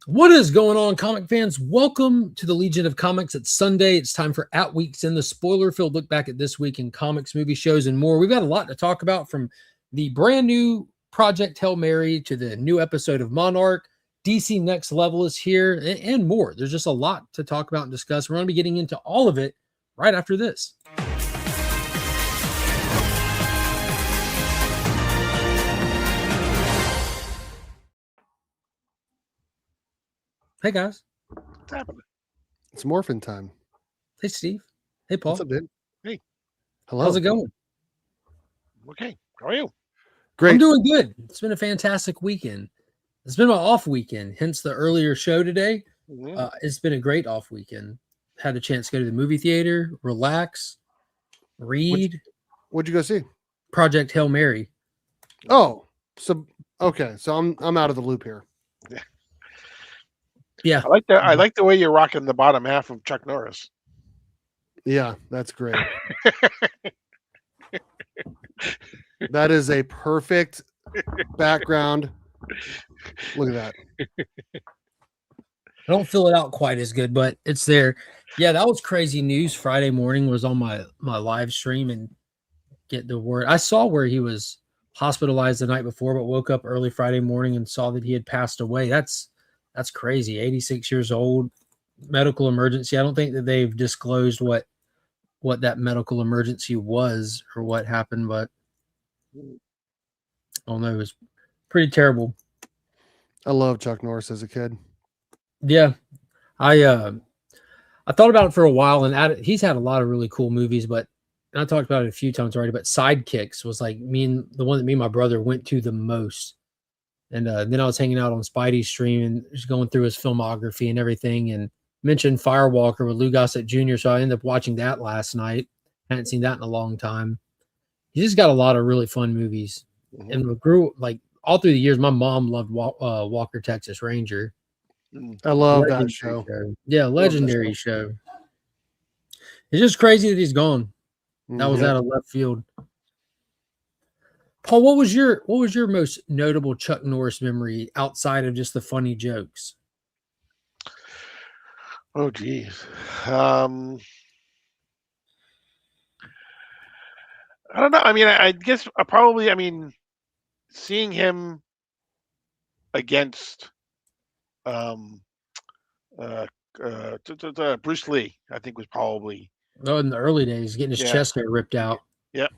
What is going on, comic fans? Welcome to the Legion of Comics. It's Sunday. It's time for At Weeks in the spoiler-filled look back at this week in comics, movie shows, and more. We've got a lot to talk about, from the brand new Project Hail Mary to the new episode of Monarch. DC Next Level is here, and more. There's just a lot to talk about and discuss. We're going to be getting into all of it right after this. Hey, guys. What's happening? It's morphin time. Hey, Steve. Hey, Paul. What's up, dude? Hey. Hello. How's it going? Okay. How are you? Great. I'm doing good. It's been a fantastic weekend. It's been my off weekend, hence the earlier show today. Mm-hmm. It's been a great off weekend. Had a chance to go to the movie theater, relax, read. What'd you go see? Project Hail Mary. Oh, so okay. So I'm out of the loop here. Yeah. I like the way you're rocking the bottom half of Chuck Norris. Yeah, that's great. That is a perfect background. Look at that. I don't fill it out quite as good, but it's there. Yeah, that was crazy news. Friday morning was on my live stream and get the word. I saw where he was hospitalized the night before, but woke up early Friday morning and saw that he had passed away. That's crazy. 86 years old, medical emergency. I don't think that they've disclosed what that medical emergency was or what happened, but oh no, it was pretty terrible. I love Chuck Norris as a kid. Yeah. I thought about it for a while, and he's had a lot of really cool movies, but I talked about it a few times already, but Sidekicks was like the one that me and my brother went to the most. And then I was hanging out on Spidey's stream and just going through his filmography and everything, and mentioned Firewalker with Lou Gossett Jr. So I ended up watching that last night. Hadn't seen that in a long time. He's just got a lot of really fun movies. Mm-hmm. And we grew like all through the years. My mom loved Walker, Texas Ranger. I love that show. Yeah, legendary show. It's just crazy that he's gone. That was out of left field. Paul, what was your most notable Chuck Norris memory outside of just the funny jokes? Oh, geez. I don't know. I mean, I guess seeing him against Bruce Lee, I think was probably in the early days, getting his chest hair ripped out. Yeah.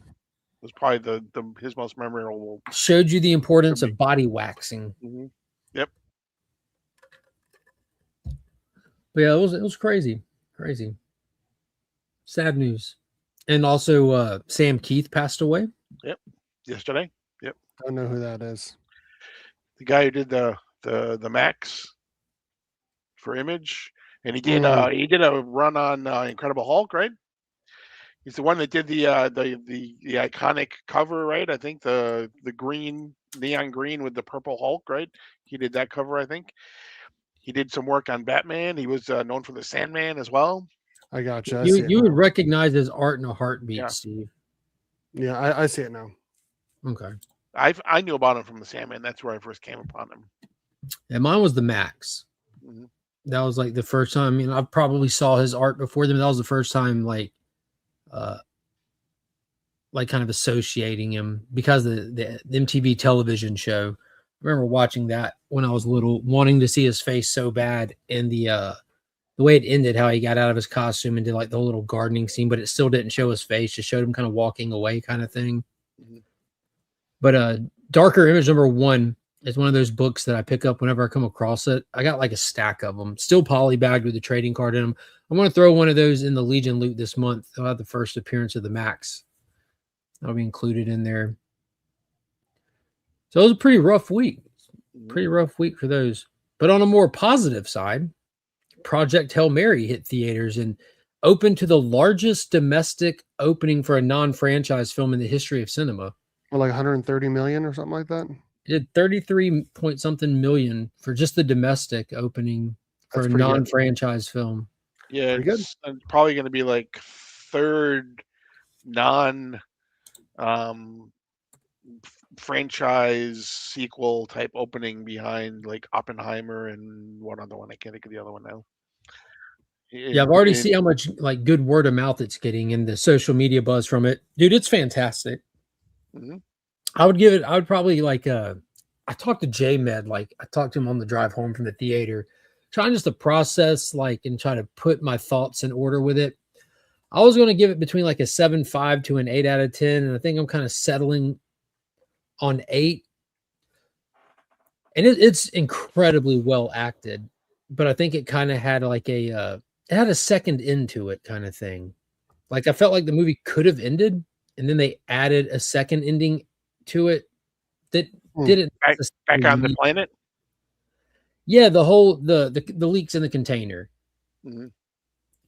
Was probably his most memorable. Showed you the importance of body waxing. Mm-hmm. Yep. But yeah, it was crazy. Sad news. And also Sam Keith passed away. Yep. Yesterday. Yep. Don't know who that is. The guy who did the Max for Image, and he did a run on Incredible Hulk, right? He's the one that did the iconic cover, right? I think the green, neon green with the purple Hulk, right? He did that cover, I think. He did some work on Batman. He was known for the Sandman as well. I gotcha. You would recognize his art in a heartbeat, Steve. Yeah, I see it now. Okay. I knew about him from the Sandman. That's where I first came upon him. And mine was the Max. Mm-hmm. That was like the first time. I mean, I probably saw his art before them. That was the first time, like kind of associating him because of the MTV television show. I remember watching that when I was little, wanting to see his face so bad, and the way it ended, how he got out of his costume and did like the whole little gardening scene, but it still didn't show his face, just showed him kind of walking away kind of thing. Mm-hmm. But Darker Image #1 is one of those books that I pick up whenever I come across it. I got like a stack of them, still polybagged with the trading card in them. I'm going to throw one of those in the Legion loot this month. I'll have the first appearance of the Max. That'll be included in there. So it was a pretty rough week. Pretty rough week for those. But on a more positive side, Project Hail Mary hit theaters and opened to the largest domestic opening for a non-franchise film in the history of cinema. Well, like 130 million or something like that? It did 33 point something million for just the domestic opening for a non-franchise film. Yeah, it's probably going to be like third franchise sequel type opening behind like Oppenheimer and one other one. I can't think of the other one now. Yeah, I've already seen how much like good word of mouth it's getting and the social media buzz from it. Dude, it's fantastic. Mm-hmm. I would probably like I talked to J Med, like I talked to him on the drive home from the theater, trying just to process like and try to put my thoughts in order with it. I was going to give it between like a 7.5 to an 8 out of 10, and I think I'm kind of settling on 8. And it's incredibly well acted, but I think it kind of had like it had a second into it kind of thing. Like I felt like the movie could have ended, and then they added a second ending to it that didn't back on the planet. Yeah, the whole the leaks in the container. Mm-hmm.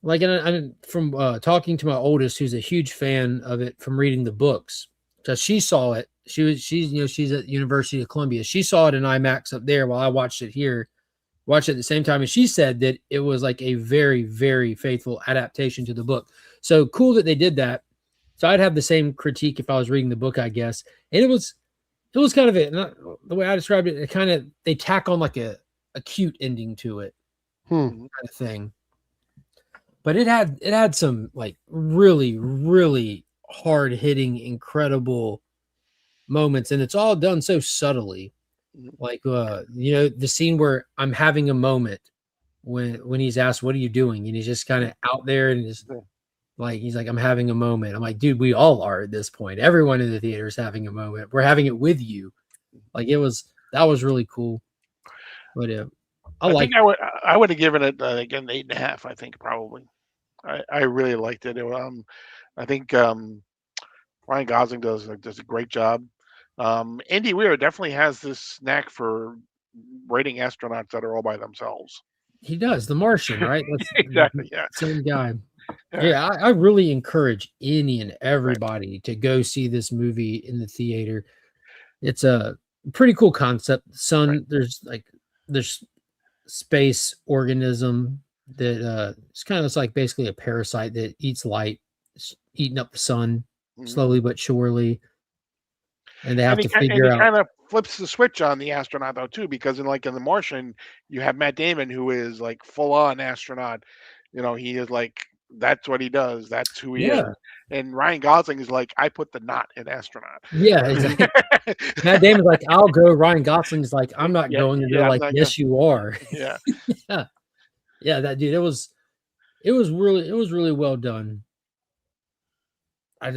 Like, and I from talking to my oldest, who's a huge fan of it from reading the books, because she saw it. She's at University of Columbia. She saw it in IMAX up there while I watched it here. Watched it at the same time, and she said that it was like a very, very faithful adaptation to the book. So cool that they did that. So I'd have the same critique if I was reading the book, I guess. And it was kind of it. The way I described it, they tack on like a cute ending to it, kind of thing. But it had some like really, really hard hitting, incredible moments, and it's all done so subtly. Like the scene where I'm having a moment when he's asked, "What are you doing?" and he's just kind of out there and just like he's like, "I'm having a moment." I'm like, dude, we all are at this point. Everyone in the theater is having a moment. We're having it with you. Like that was really cool. But I think I would have given it again 8.5. I think probably. I really liked it. I think Ryan Gosling does a great job. Andy Weir definitely has this knack for writing astronauts that are all by themselves. He does. The Martian, right? That's exactly. Yeah. Same guy. Yeah, I really encourage any and everybody to go see this movie in the theater. It's a pretty cool concept. Sun, there's space organism that it's kind of like basically a parasite that eats light, eating up the sun slowly but surely. And they have to figure out. He kind of flips the switch on the astronaut though too, because in The Martian, you have Matt Damon who is like full on astronaut. He is like that's what he does. That's who he is. And Ryan Gosling is like, I put the knot in astronaut. Yeah, exactly. Matt Damon's like, I'll go. Ryan Gosling's like, I'm not going. And they're like, yes, you are. Yeah. Yeah, that dude. It was really well done. I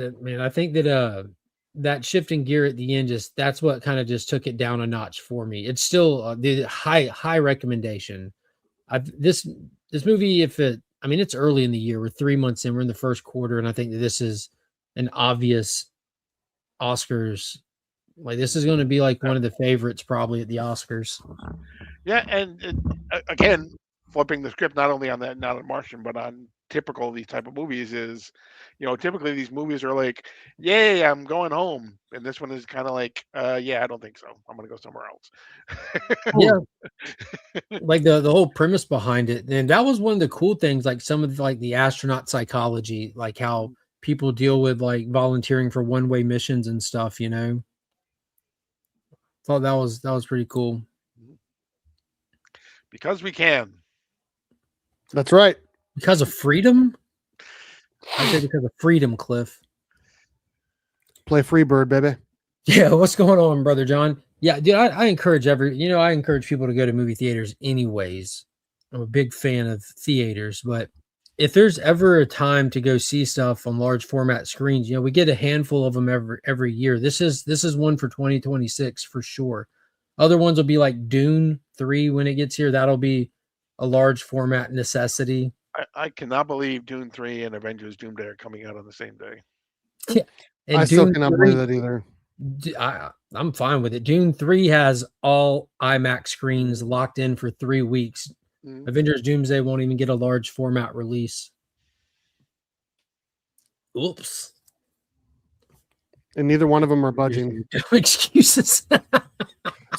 think that that shifting gear at the end that's what kind of just took it down a notch for me. It's still the high recommendation. This movie, it's early in the year. We're 3 months in. We're in the first quarter, and I think that this is an obvious Oscars. Like this is going to be like one of the favorites probably at the Oscars. Yeah, and again, flipping the script not only on that, not on Martian, but on typical of these type of movies is, typically these movies are like, yay, I'm going home, and this one is kind of like, yeah, I don't think so. I'm gonna go somewhere else. Yeah, like the whole premise behind it, and that was one of the cool things. Like some of like the astronaut psychology, like how people deal with like volunteering for one-way missions and stuff. Thought that was pretty cool. Because we can. That's right. Because of freedom? I say because of freedom, Cliff. Play Freebird, baby. Yeah, what's going on, Brother John? Yeah, dude, I encourage I encourage people to go to movie theaters anyways. I'm a big fan of theaters, but if there's ever a time to go see stuff on large format screens, we get a handful of them every year. This is one for 2026 for sure. Other ones will be like Dune 3 when it gets here. That'll be a large format necessity. I cannot believe Dune 3 and Avengers Doomsday are coming out on the same day. Yeah. And I still cannot believe that either. I'm fine with it. Dune 3 has all IMAX screens locked in for 3 weeks. Avengers Doomsday won't even get a large format release. Oops. And neither one of them are budging. No excuses.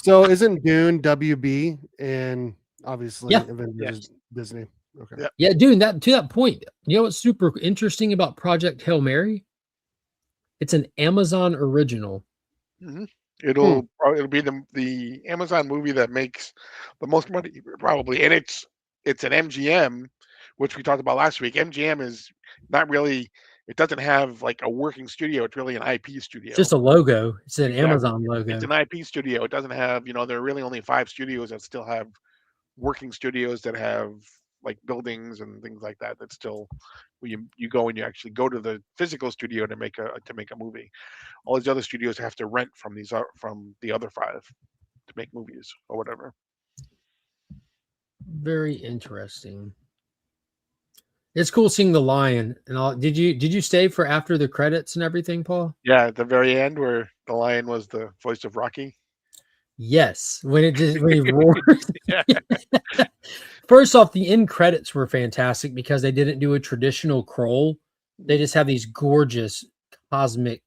So isn't Dune WB and obviously Avengers Disney? Okay. Yeah, dude, to that point, what's super interesting about Project Hail Mary? It's an Amazon original. It'll be the Amazon movie that makes the most money probably, and it's an MGM, which we talked about last week. MGM is not really. It doesn't have like a working studio. It's really an IP studio. It's just a logo. It's an Exactly. Amazon logo. It's an IP studio. It doesn't have, there are really only 5 studios that still have working studios that have like buildings and things like that. That's still where you go and you actually go to the physical studio to make a movie. All these other studios have to rent from the other 5 to make movies or whatever. Very interesting. It's cool seeing the lion and all. Did you stay for after the credits and everything, Paul? Yeah, at the very end where the lion was the voice of Rocky. Yes, when he roared. Yeah. First off, the end credits were fantastic because they didn't do a traditional crawl. They just have these gorgeous cosmic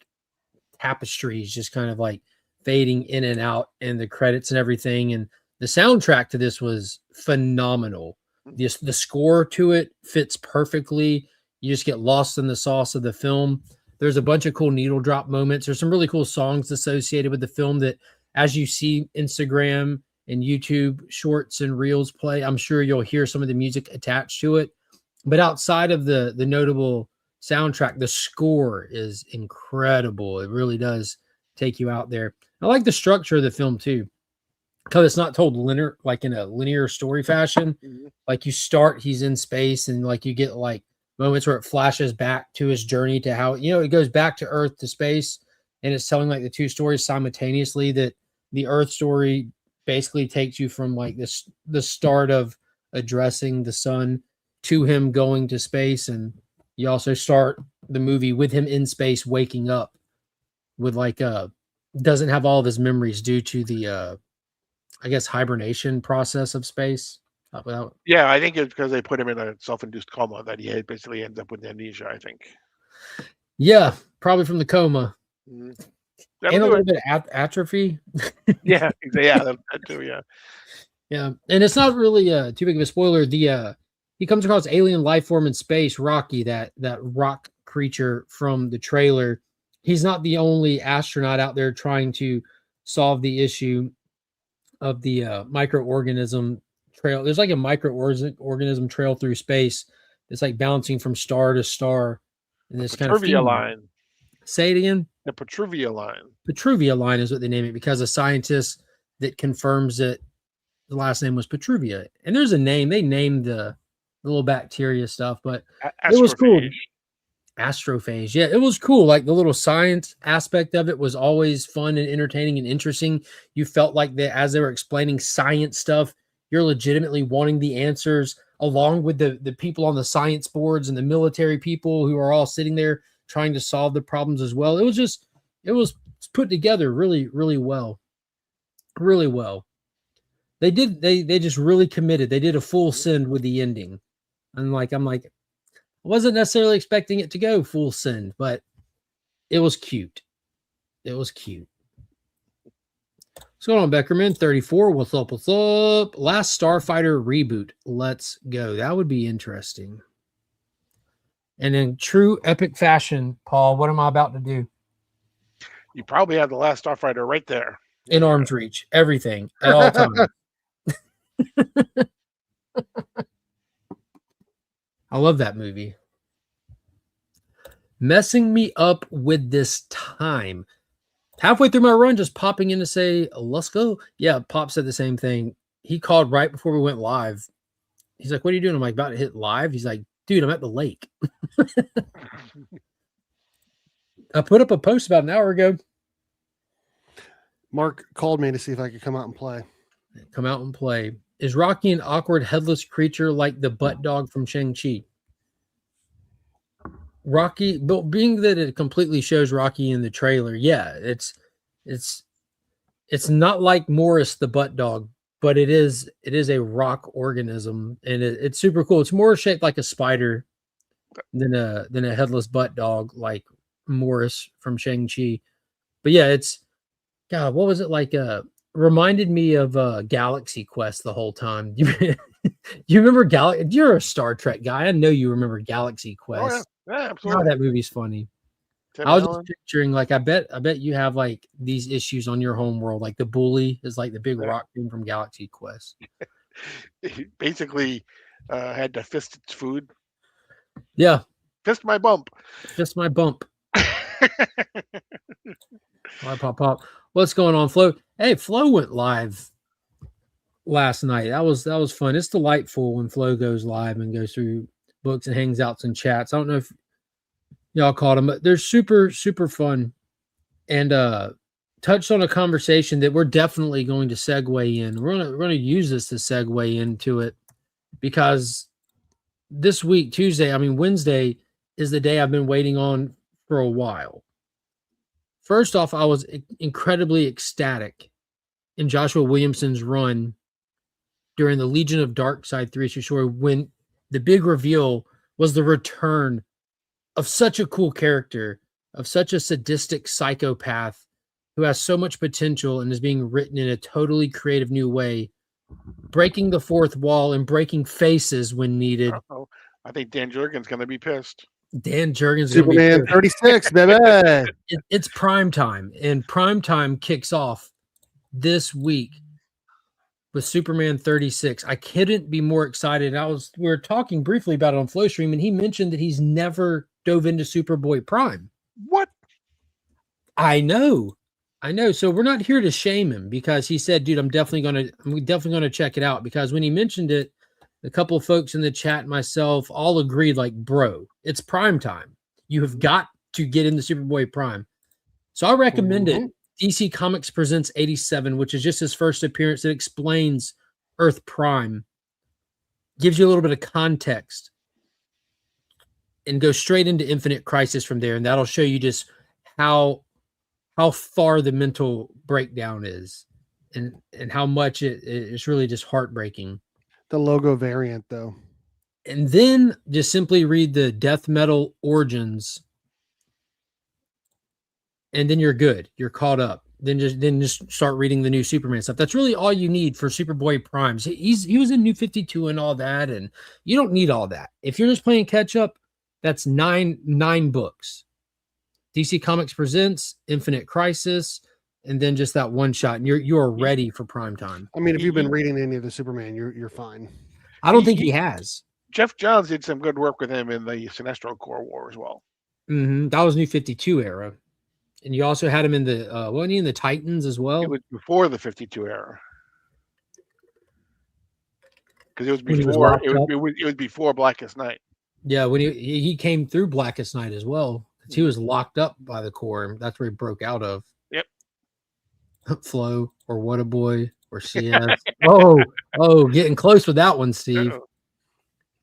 tapestries just kind of like fading in and out, and the credits and everything. And the soundtrack to this was phenomenal. The score to it fits perfectly. You just get lost in the sauce of the film. There's a bunch of cool needle drop moments. There's some really cool songs associated with the film that, as you see Instagram and YouTube shorts and reels play, I'm sure you'll hear some of the music attached to it. But outside of the notable soundtrack, the score is incredible. It really does take you out there. I like the structure of the film too, because it's not told linear, like in a linear story fashion. Like you start, he's in space, and like you get like moments where it flashes back to his journey to how, it goes back to Earth to space, and it's telling like the 2 stories simultaneously. That the Earth story basically takes you from like the start of addressing the sun to him going to space, and you also start the movie with him in space waking up with like doesn't have all of his memories due to the I guess hibernation process of space. Yeah, I think it's because they put him in a self-induced coma that he basically ends up with amnesia, I think. Yeah, probably from the coma. Mm-hmm. And a little bit of atrophy. Yeah, that too, yeah. Yeah, and it's not really too big of a spoiler. He comes across alien life form in space, Rocky, that rock creature from the trailer. He's not the only astronaut out there trying to solve the issue of the microorganism trail. There's like a microorganism trail through space. It's like bouncing from star to star. And this kind of Petruvia line. Say it again. The Petruvia line. Petruvia line is what they name it because a scientist that confirms that the last name was Petruvia. And there's a name. They named the little bacteria stuff, but it was cool. Astrophage. Yeah, it was cool. Like the little science aspect of it was always fun and entertaining and interesting. You felt like that as they were explaining science stuff, you're legitimately wanting the answers, along with the people on the science boards and the military people who are all sitting there trying to solve the problems as well. It was put together really, really well. Really well. They just really committed. They did a full send with the ending. I'm like, I wasn't necessarily expecting it to go full send, but it was cute. It was cute. What's going on, Beckerman? 34. What's up? What's up? Last Starfighter reboot. Let's go. That would be interesting. And in true epic fashion, Paul, what am I about to do? You probably have the Last Starfighter right there. In arm's reach. Everything. At all times. I love that movie. Messing me up with this time. Halfway through my run, just popping in to say, let's go. Yeah, Pop said the same thing. He called right before we went live. He's like, what are you doing? I'm like, about to hit live. He's like, dude, I'm at the lake. I put up a post about an hour ago. Mark called me to see if I could come out and play. Come out and play. Is Rocky an awkward headless creature like the butt dog from Shang-Chi? Rocky, but being that it completely shows Rocky in the trailer, yeah, it's not like Morris the butt dog, but it is a rock organism, and it's super cool. It's more shaped like a spider than a headless butt dog like Morris from Shang-Chi. But yeah, it's God, what was it like? Reminded me of Galaxy Quest the whole time. You remember Galaxy? You're a Star Trek guy. I know you remember Galaxy Quest. Oh, yeah, absolutely. God, that movie's funny. Tim I was just Allen. picturing, like, I bet you have like these issues on your home world. Like the bully is like the big Yeah. rock thing from Galaxy Quest. He basically had to fist its food. Yeah, Fist my bump. fist my bump. All right, pop. What's going on, Flo? Hey, Flo went live last night. That was fun. It's delightful when Flo goes live and goes through books and hangs outs and chats. I don't know if y'all caught them, but they're super fun, and touched on a conversation that we're definitely going to segue in. We're gonna use this to segue into it, because this week, Wednesday is the day I've been waiting on for a while. First off, I was incredibly ecstatic in Joshua Williamson's run during the Legion of Darkseid 3-issue story when the big reveal was the return of such a cool character, of such a sadistic psychopath who has so much potential and is being written in a totally creative new way, breaking the fourth wall and breaking faces when needed. Uh-oh. I think Dan Jurgens going to be pissed. Dan Jurgens is going to be Superman pissed. 36, baby. It's prime time, and prime time kicks off this week with Superman 36. I couldn't be more excited. We were talking briefly about it on FlowStream, and he mentioned that he's never dove into Superboy Prime. What? I know. So we're not here to shame him, because he said, dude, I'm definitely gonna check it out, because when he mentioned it, a couple of folks in the chat and myself all agreed, like, bro, it's prime time. You have got to get into Superboy Prime. So I recommend it. DC Comics Presents 87, which is just his first appearance. It explains Earth Prime, gives you a little bit of context, and goes straight into Infinite Crisis from there. And that'll show you just how far the mental breakdown is, and how much it's really just heartbreaking. The logo variant, though. And then just simply read the Death Metal Origins, and then you're good. You're caught up. Then just start reading the new Superman stuff. That's really all you need for Superboy Primes. He was in New 52 and all that, and you don't need all that. If you're just playing catch up, that's nine books. DC Comics Presents, Infinite Crisis, and then just that one shot, and you're ready for prime time. I mean, if you've been reading any of the Superman, you're fine. I don't think he has. Jeff Johns did some good work with him in the Sinestro Corps War as well. That was New 52 era. And you also had him in the wasn't he in the Titans as well? It was before the 52 era. Because it was When he was before locked up? it was before Blackest Night. Yeah, when he came through Blackest Night as well. He was locked up by the Corps, and that's where he broke out of. Yep. Flo or What a Boy or CS. oh, getting close with that one, Steve. Uh-oh.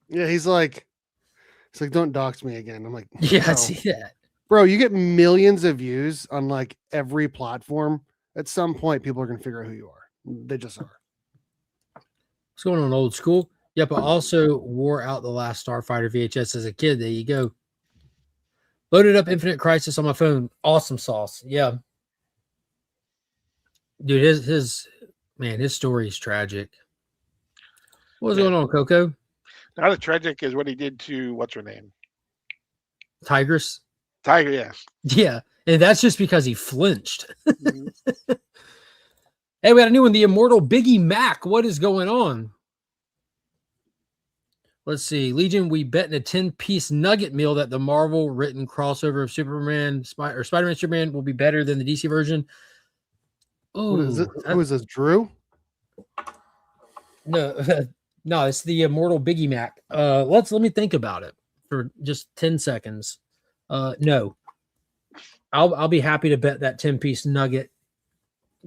Yeah, he's like, don't dox me again. I'm like, Yeah, I bro. see that. Bro, you get millions of views on like every platform. At some point, people are gonna figure out who you are. They just are. What's going on, old school? Yep, I also wore out the last Starfighter VHS as a kid. There you go. Loaded up Infinite Crisis on my phone. Awesome sauce. Yeah. Dude, his story is tragic. What's going on, Coco? Not as tragic as what he did to what's her name? Tigress? Tiger, yes. Yeah. And that's just because he flinched. Mhm. Hey, we got a new one, the Immortal Biggie Mac. What is going on? Let's see. Legion, we bet in a 10-piece nugget meal that the Marvel written crossover of Spider-Man Superman will be better than the DC version. Oh, Who is this? Drew? No, no, it's the Immortal Biggie Mac. Let me think about it for just 10 seconds. No. I'll be happy to bet that 10-piece nugget,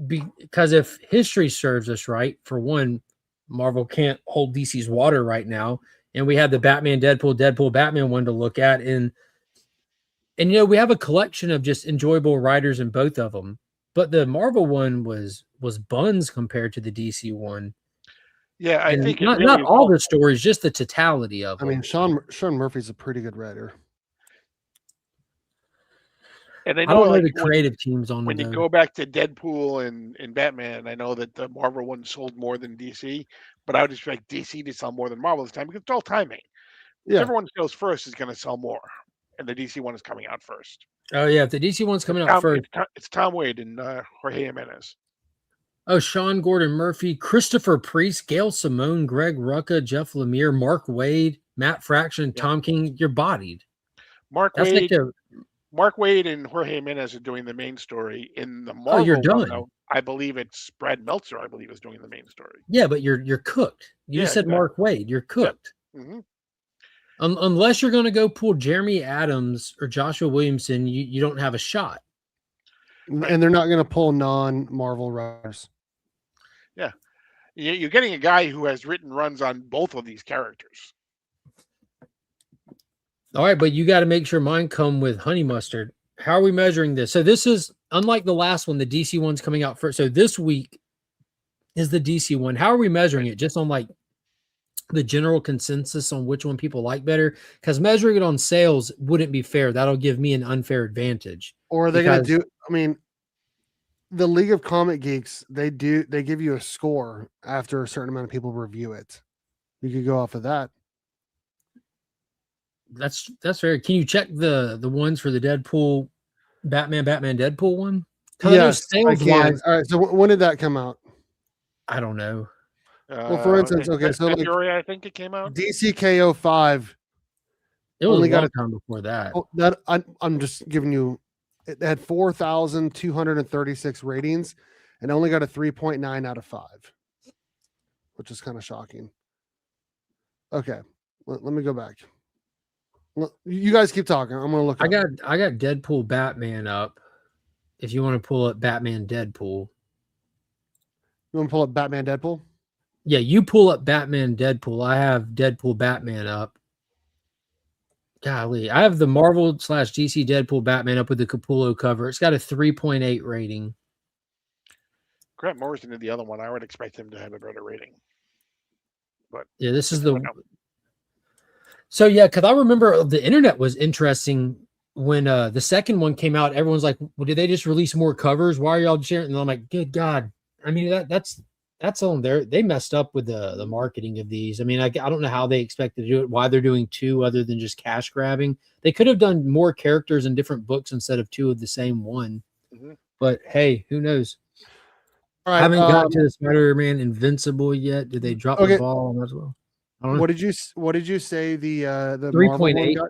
because if history serves us right, for one, Marvel can't hold DC's water right now. And we had the Batman, Deadpool, Batman one to look at. And we have a collection of just enjoyable writers in both of them. But the Marvel one was buns compared to the DC one. Yeah, I think not all the stories, just the totality of them. I mean, Sean Murphy's a pretty good writer. And I don't know the creative teams on when you go back to Deadpool and Batman, I know that the Marvel one sold more than DC, but I would expect DC to sell more than Marvel this time because it's all timing. Yeah. Whichever one sells first is going to sell more, and the DC one is coming out first. Oh yeah, if the DC one's coming out first. It's Tom Wade and Jorge Jimenez. Oh, Sean Gordon Murphy, Christopher Priest, Gail Simone, Greg Rucka, Jeff Lemire, Mark Wade, Matt Fraction, Tom King. You're bodied. Mark That's Wade. like Mark Wade and Jorge Jimenez are doing the main story. In the Oh, you're Marvel one, done. though, I believe it's Brad Meltzer. I believe is doing the main story. Yeah, but you're cooked. You just said exactly. Mark Wade. You're cooked. Yeah. Mm-hmm. Unless you're going to go pull Jeremy Adams or Joshua Williamson, you don't have a shot. Right. And they're not going to pull non-Marvel writers. Yeah. You're getting a guy who has written runs on both of these characters. All right, but you got to make sure mine come with honey mustard. How are we measuring this? So this is, unlike the last one, the DC one's coming out first. So this week is the DC one. How are we measuring it? Just on like the general consensus on which one people like better? Because measuring it on sales wouldn't be fair. That'll give me an unfair advantage. Or are they going to do, I mean, the League of Comic Geeks, they give you a score after a certain amount of people review it. You could go off of that. That's fair. Can you check the ones for the Deadpool, Batman, Deadpool one? Yes, I can. All right. So when did that come out? I don't know. Well, for instance, okay, so February, I think it came out. DCKO 5. It was only got a time before that. I'm just giving you. It had 4,236 ratings, and only got a 3.9 out of 5, which is kind of shocking. Okay, let me go back. You guys keep talking. I'm gonna look. I got Deadpool Batman up. If you want to pull up Batman Deadpool, you want to pull up Batman Deadpool? Yeah, you pull up Batman Deadpool. I have Deadpool Batman up. Golly, I have the Marvel / DC Deadpool Batman up with the Capullo cover. It's got a 3.8 rating. Grant Morrison did the other one. I would expect him to have a better rating. But yeah, this is the. So yeah, because I remember the internet was interesting when the second one came out. Everyone's like, "Well, did they just release more covers? Why are y'all sharing?" And I'm like, "Good God!" I mean, that's on there. They messed up with the marketing of these. I mean, I don't know how they expected to do it. Why they're doing 2 other than just cash grabbing? They could have done more characters in different books instead of 2 of the same one. Mm-hmm. But hey, who knows? All right, I haven't got to the Spider-Man Invincible yet. Did they drop the ball on as well? What did you say the 3.8?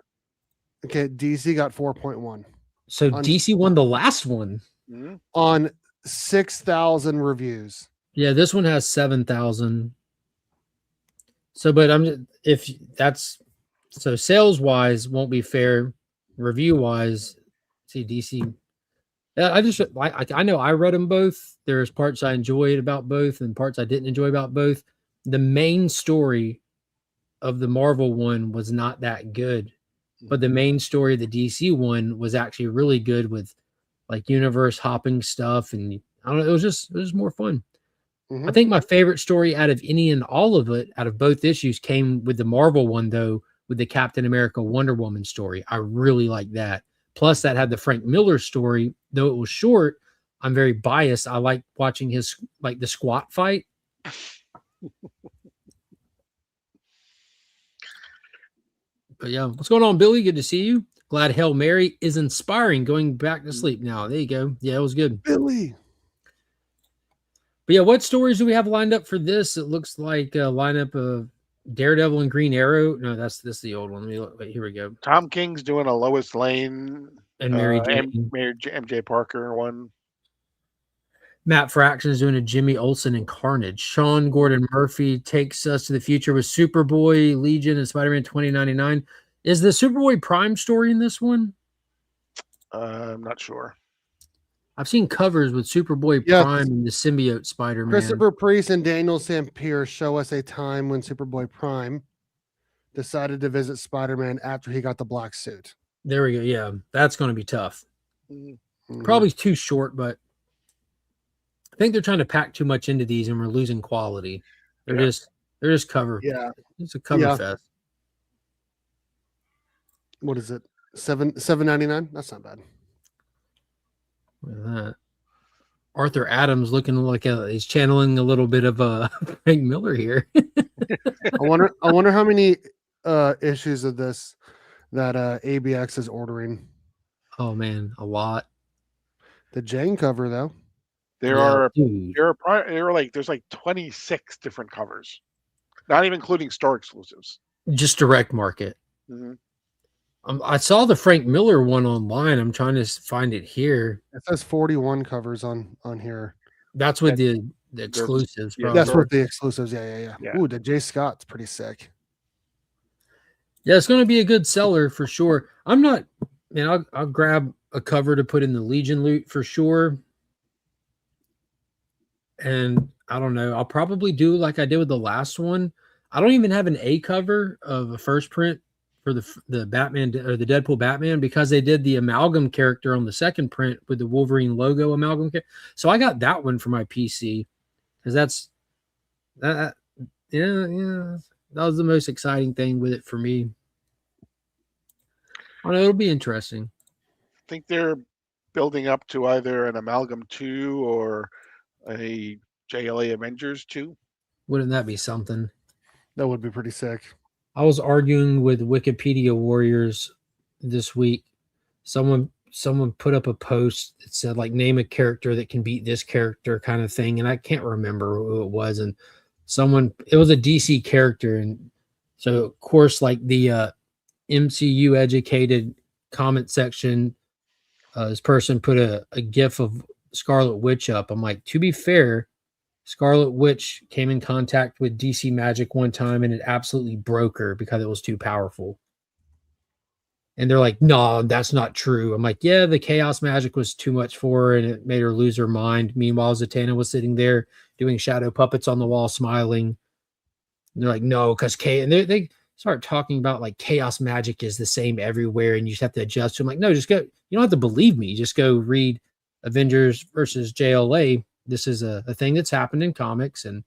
Okay, DC got 4.1. So DC won the last one on 6,000 reviews. Yeah, this one has 7,000. So, but if that's so sales wise won't be fair. Review wise, see DC. I know I read them both. There's parts I enjoyed about both and parts I didn't enjoy about both. The main story of the Marvel one was not that good, but the main story of the DC one was actually really good with like universe hopping stuff, and I don't know, it was just more fun. Mm-hmm. I think my favorite story out of any and all of it, out of both issues, came with the Marvel one though, with the Captain America Wonder Woman story. I really like that. Plus, that had the Frank Miller story, though it was short. I'm very biased. I like watching his the squat fight. But yeah, what's going on, Billy? Good to see you. Glad Hail Mary is inspiring. Going back to sleep now. There you go. Yeah, it was good. Billy. But yeah, what stories do we have lined up for this? It looks like a lineup of Daredevil and Green Arrow. No, this is the old one. Let me look. Wait, here we go. Tom King's doing a Lois Lane and Mary Jane. MJ Parker one. Matt Fraction is doing a Jimmy Olsen and Carnage. Sean Gordon Murphy takes us to the future with Superboy, Legion, and Spider-Man 2099. Is the Superboy Prime story in this one? I'm not sure. I've seen covers with Superboy Prime and the symbiote Spider-Man. Christopher Priest and Daniel Sampier show us a time when Superboy Prime decided to visit Spider-Man after he got the black suit. There we go. Yeah, that's going to be tough. Mm-hmm. Probably too short, but I think they're trying to pack too much into these, and we're losing quality. They're just cover. Yeah, it's a cover fest. What is it? $7.99? That's not bad. Look at that. Arthur Adams looking like he's channeling a little bit of Frank Miller here. I wonder how many issues of this that ABX is ordering. Oh man, a lot. The Jane cover though. There Yeah, are dude. there's like 26 different covers, not even including store exclusives. Just direct market. Mhm. I saw the Frank Miller one online. I'm trying to find it here. It says 41 covers on here. That's with That- the exclusives, yeah, probably. That's with the exclusives. Yeah. Yeah. Ooh, the Jay Scott's pretty sick. Yeah, it's going to be a good seller for sure. I'm not, man. I'll grab a cover to put in the Legion loot for sure. And I don't know. I'll probably do like I did with the last one. I don't even have an A cover of a first print for the Batman or the Deadpool Batman because they did the amalgam character on the second print with the Wolverine logo amalgam. So I got that one for my PC because that's that. Yeah. That was the most exciting thing with it for me. I don't know, it'll be interesting. I think they're building up to either an Amalgam 2 or a JLA Avengers 2. Wouldn't that be something? That would be pretty sick. I was arguing with Wikipedia Warriors this week. Someone put up a post that said like name a character that can beat this character kind of thing, and I can't remember who it was. And it was a DC character, and so of course like the MCU educated comment section, this person put a gif of Scarlet Witch up. I'm like, to be fair, Scarlet Witch came in contact with DC Magic one time and it absolutely broke her because it was too powerful. And they're like, no, that's not true. I'm like, yeah, the chaos magic was too much for her and it made her lose her mind. Meanwhile, Zatanna was sitting there doing shadow puppets on the wall, smiling. And they're like, no, because and they start talking about like chaos magic is the same everywhere and you just have to adjust to. I'm like, no, just go. You don't have to believe me. Just go read Avengers versus JLA. This is a thing that's happened in comics, and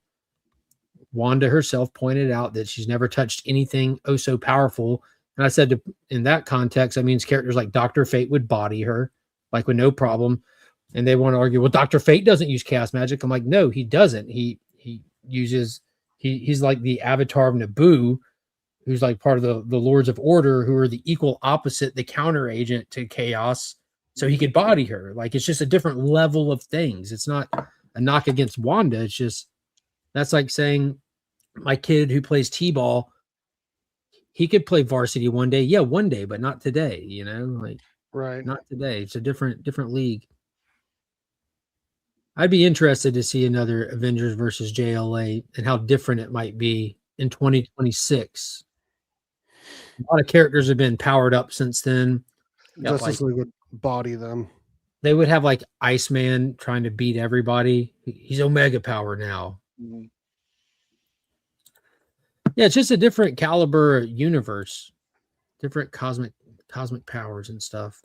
Wanda herself pointed out that she's never touched anything oh so powerful. And I said, in that context, that means characters like Dr. Fate would body her, like with no problem. And they want to argue, well, Dr. Fate doesn't use chaos magic. I'm like, no, he doesn't. He's like the avatar of Naboo, who's like part of the Lords of Order, who are the equal opposite, the counter agent to chaos. So he could body her. Like, it's just a different level of things. It's not a knock against Wanda. It's just, that's like saying my kid who plays T-ball, he could play varsity one day. Yeah, one day, but not today, like Right. not today. It's a different league. I'd be interested to see another Avengers versus JLA and how different it might be in 2026. A lot of characters have been powered up since then. Justice League would body them. They would have like Iceman trying to beat everybody. He's Omega power now. Mhm. Yeah, it's just a different caliber universe, different cosmic powers and stuff.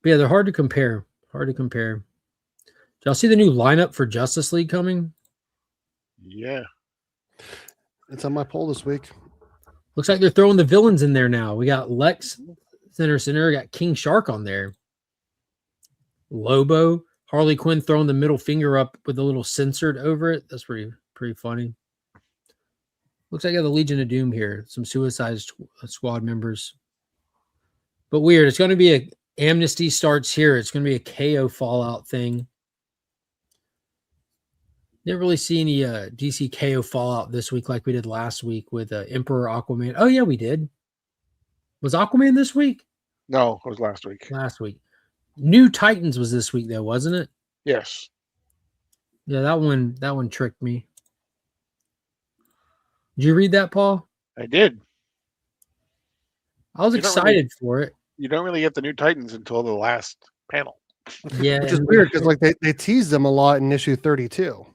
But yeah, they're hard to compare. Did y'all see the new lineup for Justice League coming? Yeah. It's on my poll this week. Looks like they're throwing the villains in there now. We got Lex center. We got King Shark on there. Lobo, Harley Quinn throwing the middle finger up with a little censored over it. That's pretty funny. Looks like I got the Legion of Doom here. Some Suicide Squad members. But weird. It's going to be a Amnesty starts here. It's going to be a KO Fallout thing. Didn't really see any DC KO Fallout this week like we did last week with Emperor Aquaman. Oh, yeah, we did. Was Aquaman this week? No, it was last week. Last week. New Titans was this week, though, wasn't it? Yes. Yeah, that one tricked me. Did you read that, Paul? I did. I was excited for it. You don't really get the New Titans until the last panel. Yeah, Which is weird because like they teased them a lot in issue 32.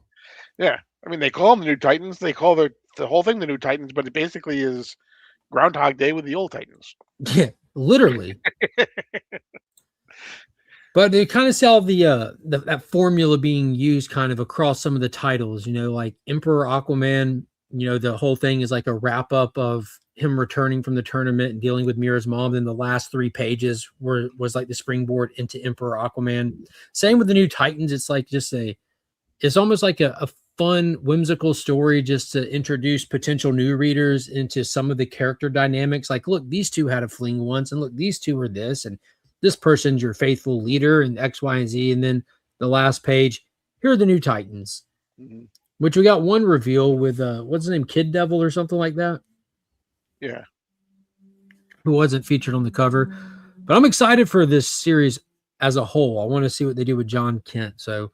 Yeah. I mean, they call them the New Titans. They call the whole thing the New Titans, but it basically is Groundhog Day with the old Titans. Yeah, literally. But they kind of sell that formula being used kind of across some of the titles, like Emperor Aquaman, the whole thing is like a wrap up of him returning from the tournament and dealing with Mira's mom. Then the last 3 pages was like the springboard into Emperor Aquaman. Same with the New Titans. It's like it's almost like a fun, whimsical story just to introduce potential new readers into some of the character dynamics. Like, look, these two had a fling once, and look, these two are this, and this person's your faithful leader, and X, Y, and Z. And then the last page, here are the new Titans, which we got one reveal with what's his name, Kid Devil or something like that. Yeah. Who wasn't featured on the cover. But I'm excited for this series as a whole. I want to see what they do with John Kent. So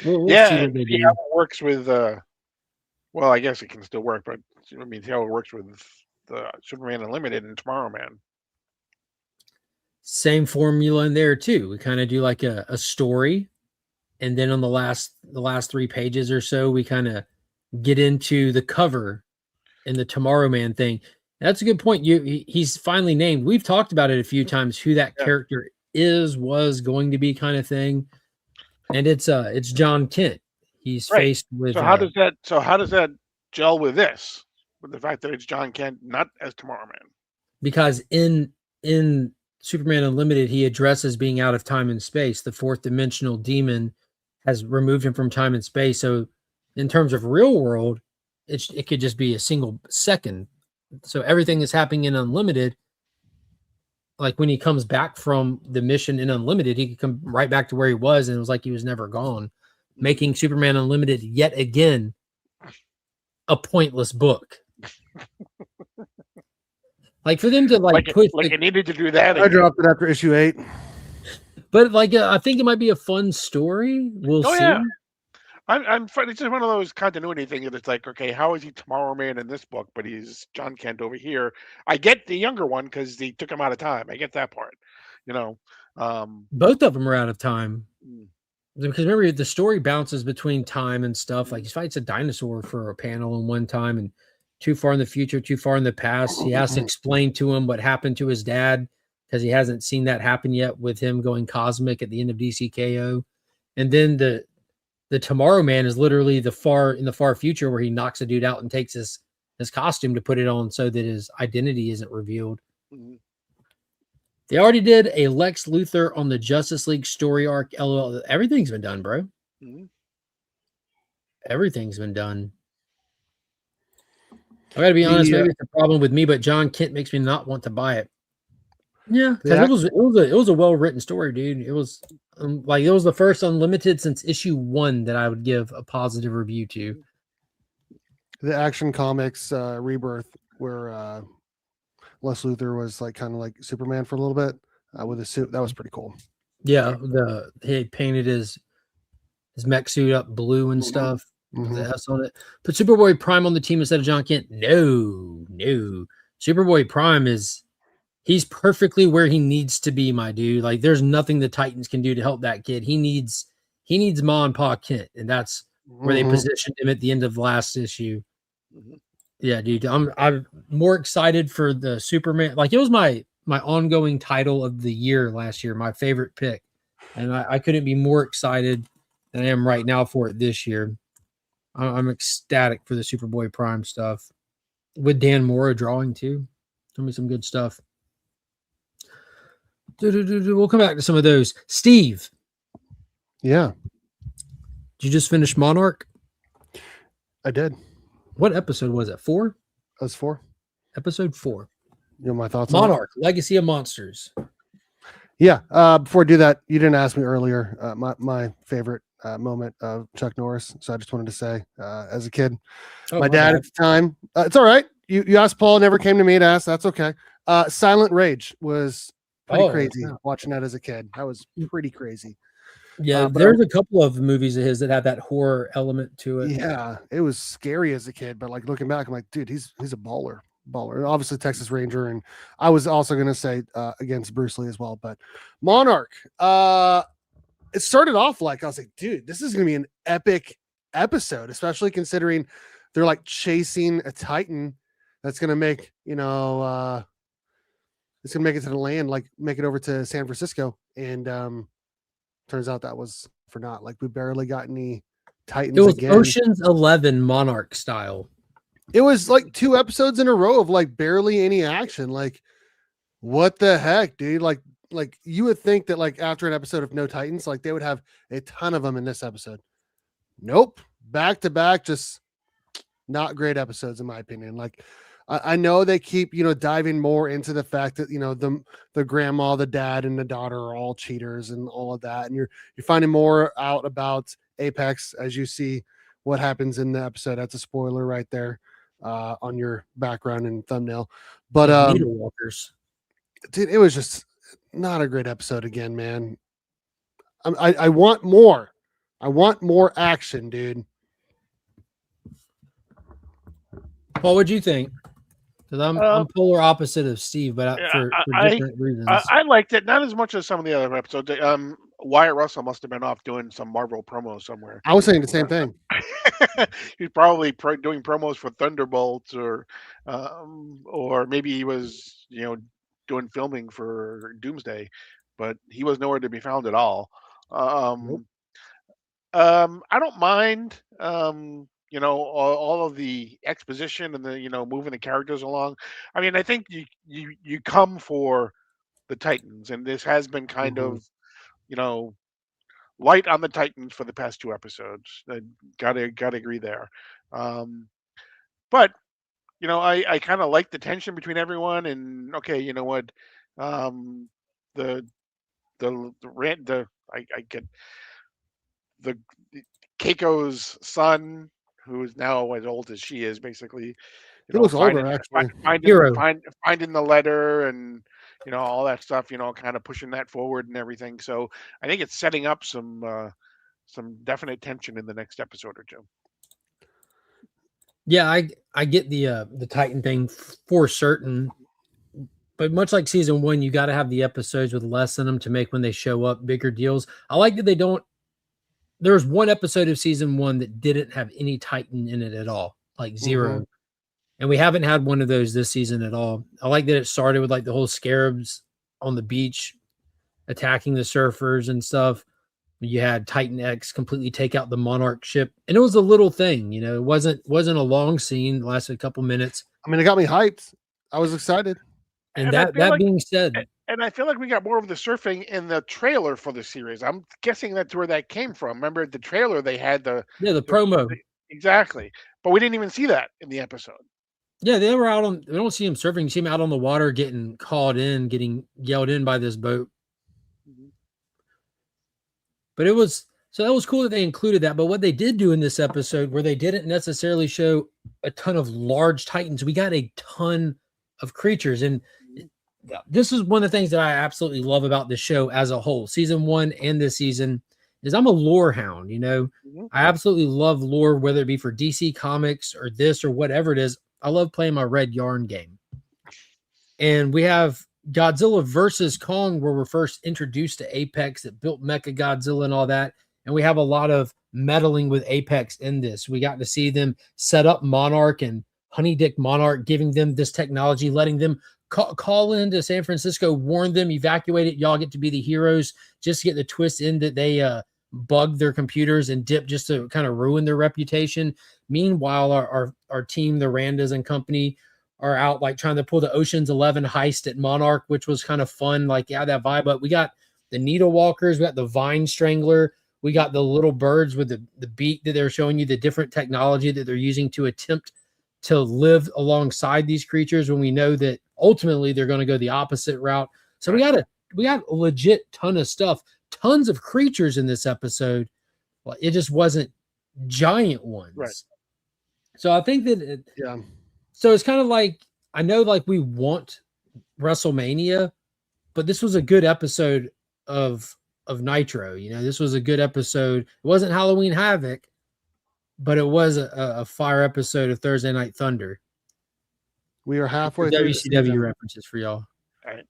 we'll see what they do. How it works with well, I guess it can still work, but I mean, see how it works with the Superman Unlimited and Tomorrow Man. Same formula in there too. We kind of do like a story, and then on the last 3 pages or so, we kind of get into the cover and the Tomorrow Man thing. That's a good point. He's finally named. We've talked about it a few times who that character was going to be, kind of thing. And it's John Kent. He's faced with. So how does that gel with this? With the fact that it's John Kent, not as Tomorrow Man? Because in Superman Unlimited, he addresses being out of time and space. The fourth dimensional demon has removed him from time and space. So in terms of real world, it could just be a single second. So everything that's happening in Unlimited, like when he comes back from the mission in Unlimited, he could come right back to where he was, and it was like he was never gone, making Superman Unlimited yet again a pointless book. Like for them to it needed to do that. I dropped it after issue 8. But I think it might be a fun story. We'll see. Yeah. It's just one of those continuity things. It's like, okay, how is he Tomorrow Man in this book, but he's John Kent over here? I get the younger one because they took him out of time. I get that part, Both of them are out of time because remember the story bounces between time and stuff. Like he fights a dinosaur for a panel in one time, and too far in the future, too far in the past. He has to explain to him what happened to his dad because he hasn't seen that happen yet with him going cosmic at the end of DCKO, and then the Tomorrow Man is literally in the far future where he knocks a dude out and takes his costume to put it on so that his identity isn't revealed. They already did a Lex Luthor on the Justice League story arc. LOL. Everything's been done, bro. Everything's been done. I gotta be honest, maybe it's a problem with me, but John Kent makes me not want to buy it. Yeah, because it was a well-written story, dude. It was it was the first Unlimited since issue 1 that I would give a positive review to. The Action Comics Rebirth, where Les Luthor was kind of like Superman for a little bit with a suit. That was pretty cool. Yeah, he painted his mech suit up blue and stuff with the S on it. Put Superboy Prime on the team instead of John Kent. No. Superboy Prime he's perfectly where he needs to be, my dude. Like there's nothing the Titans can do to help that kid. He needs Ma and Pa Kent, and that's where they positioned him at the end of last issue. Yeah, dude. I'm more excited for the Superman. Like it was my ongoing title of the year last year, my favorite pick. And I couldn't be more excited than I am right now for it this year. I'm ecstatic for the Superboy Prime stuff. With Dan Mora drawing too. Tell me some good stuff. We'll come back to some of those. Steve. Yeah. Did you just finish Monarch? I did. What episode was it? 4? That was 4. Episode 4. You know my thoughts Monarch, Legacy of Monsters. Yeah. Before I do that, you didn't ask me earlier my favorite moment of Chuck Norris. So I just wanted to say, as a kid, my dad at the time, it's all right. You asked Paul, never came to me to ask. That's okay. Silent Rage was pretty crazy watching that as a kid. That was pretty crazy. Yeah, there's a couple of movies of his that have that horror element to it. Yeah, it was scary as a kid, but looking back, I'm like, dude, he's a baller. And obviously Texas Ranger, and I was also gonna say against Bruce Lee as well. But Monarch, it started off I was like, dude, this is gonna be an epic episode, especially considering they're chasing a Titan that's gonna make it's gonna make it to the land, make it over to San Francisco, and turns out that was for not. We barely got any Titans. It was again. Ocean's 11 Monarch style. It was 2 episodes in a row of barely any action. What the heck, dude? You would think that after an episode of No Titans, they would have a ton of them in this episode, Nope. Back to back, just not great episodes in my opinion. Like I know they keep, diving more into the fact that, the grandma, the dad, and the daughter are all cheaters and all of that. And you're finding more out about Apex as you see what happens in the episode. That's a spoiler right there on your background and thumbnail. But Needle walkers. dude, it was just not a great episode again, man. I want more. I want more action, dude. Paul, what'd you think? Because I'm polar opposite of Steve, but for different reasons. I liked it, not as much as some of the other episodes. Wyatt Russell must have been off doing some Marvel promos somewhere. I was saying the same thing. He's probably doing promos for Thunderbolts, or maybe he was, doing filming for Doomsday, but he was nowhere to be found at all. Nope. I don't mind, all of the exposition and the, moving the characters along. I mean, I think you come for the Titans, and this has been kind of, light on the Titans for the past 2 episodes. Gotta agree there. But I kind of like the tension between everyone, and okay, you know what, the rant, I get the Keiko's son, who is now as old as she is, basically, He looks older, actually. finding the letter, and all that stuff, kind of pushing that forward and everything. So I think it's setting up some definite tension in the next episode or 2. Yeah, I get the Titan thing for certain, but much like season 1, you got to have the episodes with less in them to make when they show up bigger deals. I like that they don't. There was one episode of season 1 that didn't have any Titan in it at all, like 0. And we haven't had one of those this season at all. I like that it started with like the whole scarabs on the beach attacking the surfers and stuff. You had Titan X completely take out the Monarch ship, and it was a little thing, it wasn't a long scene. It lasted a couple minutes. I mean, it got me hyped. I was excited. And that being said, and I feel like we got more of the surfing in the trailer for the series. I'm guessing that's where that came from. Remember the trailer? They had the promo. Exactly, but we didn't even see that in the episode. Yeah, they were out on. We don't see him surfing. You see him out on the water, getting caught in, getting yelled in by this boat. But that was cool that they included that. But what they did do in this episode, where they didn't necessarily show a ton of large Titans, we got a ton of creatures. And this is one of the things that I absolutely love about the show as a whole. Season 1 and this season is I'm a lore hound, I absolutely love lore, whether it be for DC Comics or this or whatever it is. I love playing my Red Yarn game. And we have Godzilla versus Kong, where we're first introduced to Apex that built Mecha Godzilla and all that. And we have a lot of meddling with Apex in this. We got to see them set up Monarch and Honey Dick Monarch, giving them this technology, letting them call into San Francisco, warn them, evacuate it. Y'all get to be the heroes, just to get the twist in that they bugged their computers and dip just to kind of ruin their reputation. Meanwhile, our team, the Randas and company, are out like trying to pull the Ocean's 11 heist at Monarch, which was kind of fun. Like, yeah, that vibe. But we got the Needle Walkers, we got the Vine Strangler, we got the little birds with the beak that they're showing you, the different technology that they're using to attempt to live alongside these creatures, when we know that ultimately they're going to go the opposite route. So we got a legit ton of stuff, tons of creatures in this episode. Well, it just wasn't giant ones. Right. So I think that so it's kind of like, I know like we want WrestleMania, but this was a good episode of Nitro. This was a good episode. It wasn't Halloween Havoc, but it was a fire episode of Thursday Night Thunder. We are halfway through WCW references for y'all. All right.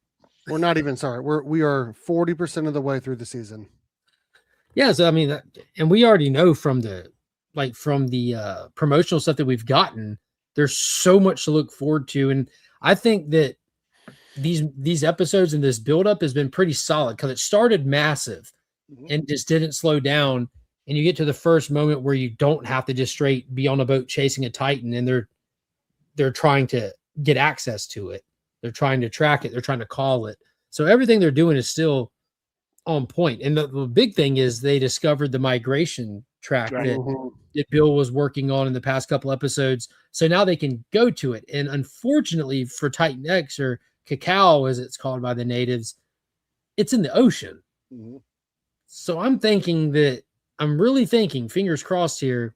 We're not even sorry. We are 40% of the way through the season. Yeah, so I mean, and we already know from the promotional stuff that we've gotten, there's so much to look forward to. And I think that these episodes and this buildup has been pretty solid, because it started massive and just didn't slow down. And you get to the first moment where you don't have to just straight be on a boat chasing a Titan, and they're trying to get access to it. They're trying to track it. They're trying to call it. So everything they're doing is still on point. And the big thing is they discovered the migration track Right. that Bill was working on in the past couple episodes. So now they can go to it. And unfortunately for Titan X, or cacao as it's called by the natives, it's in the ocean. Mm-hmm. So I'm really thinking, fingers crossed here,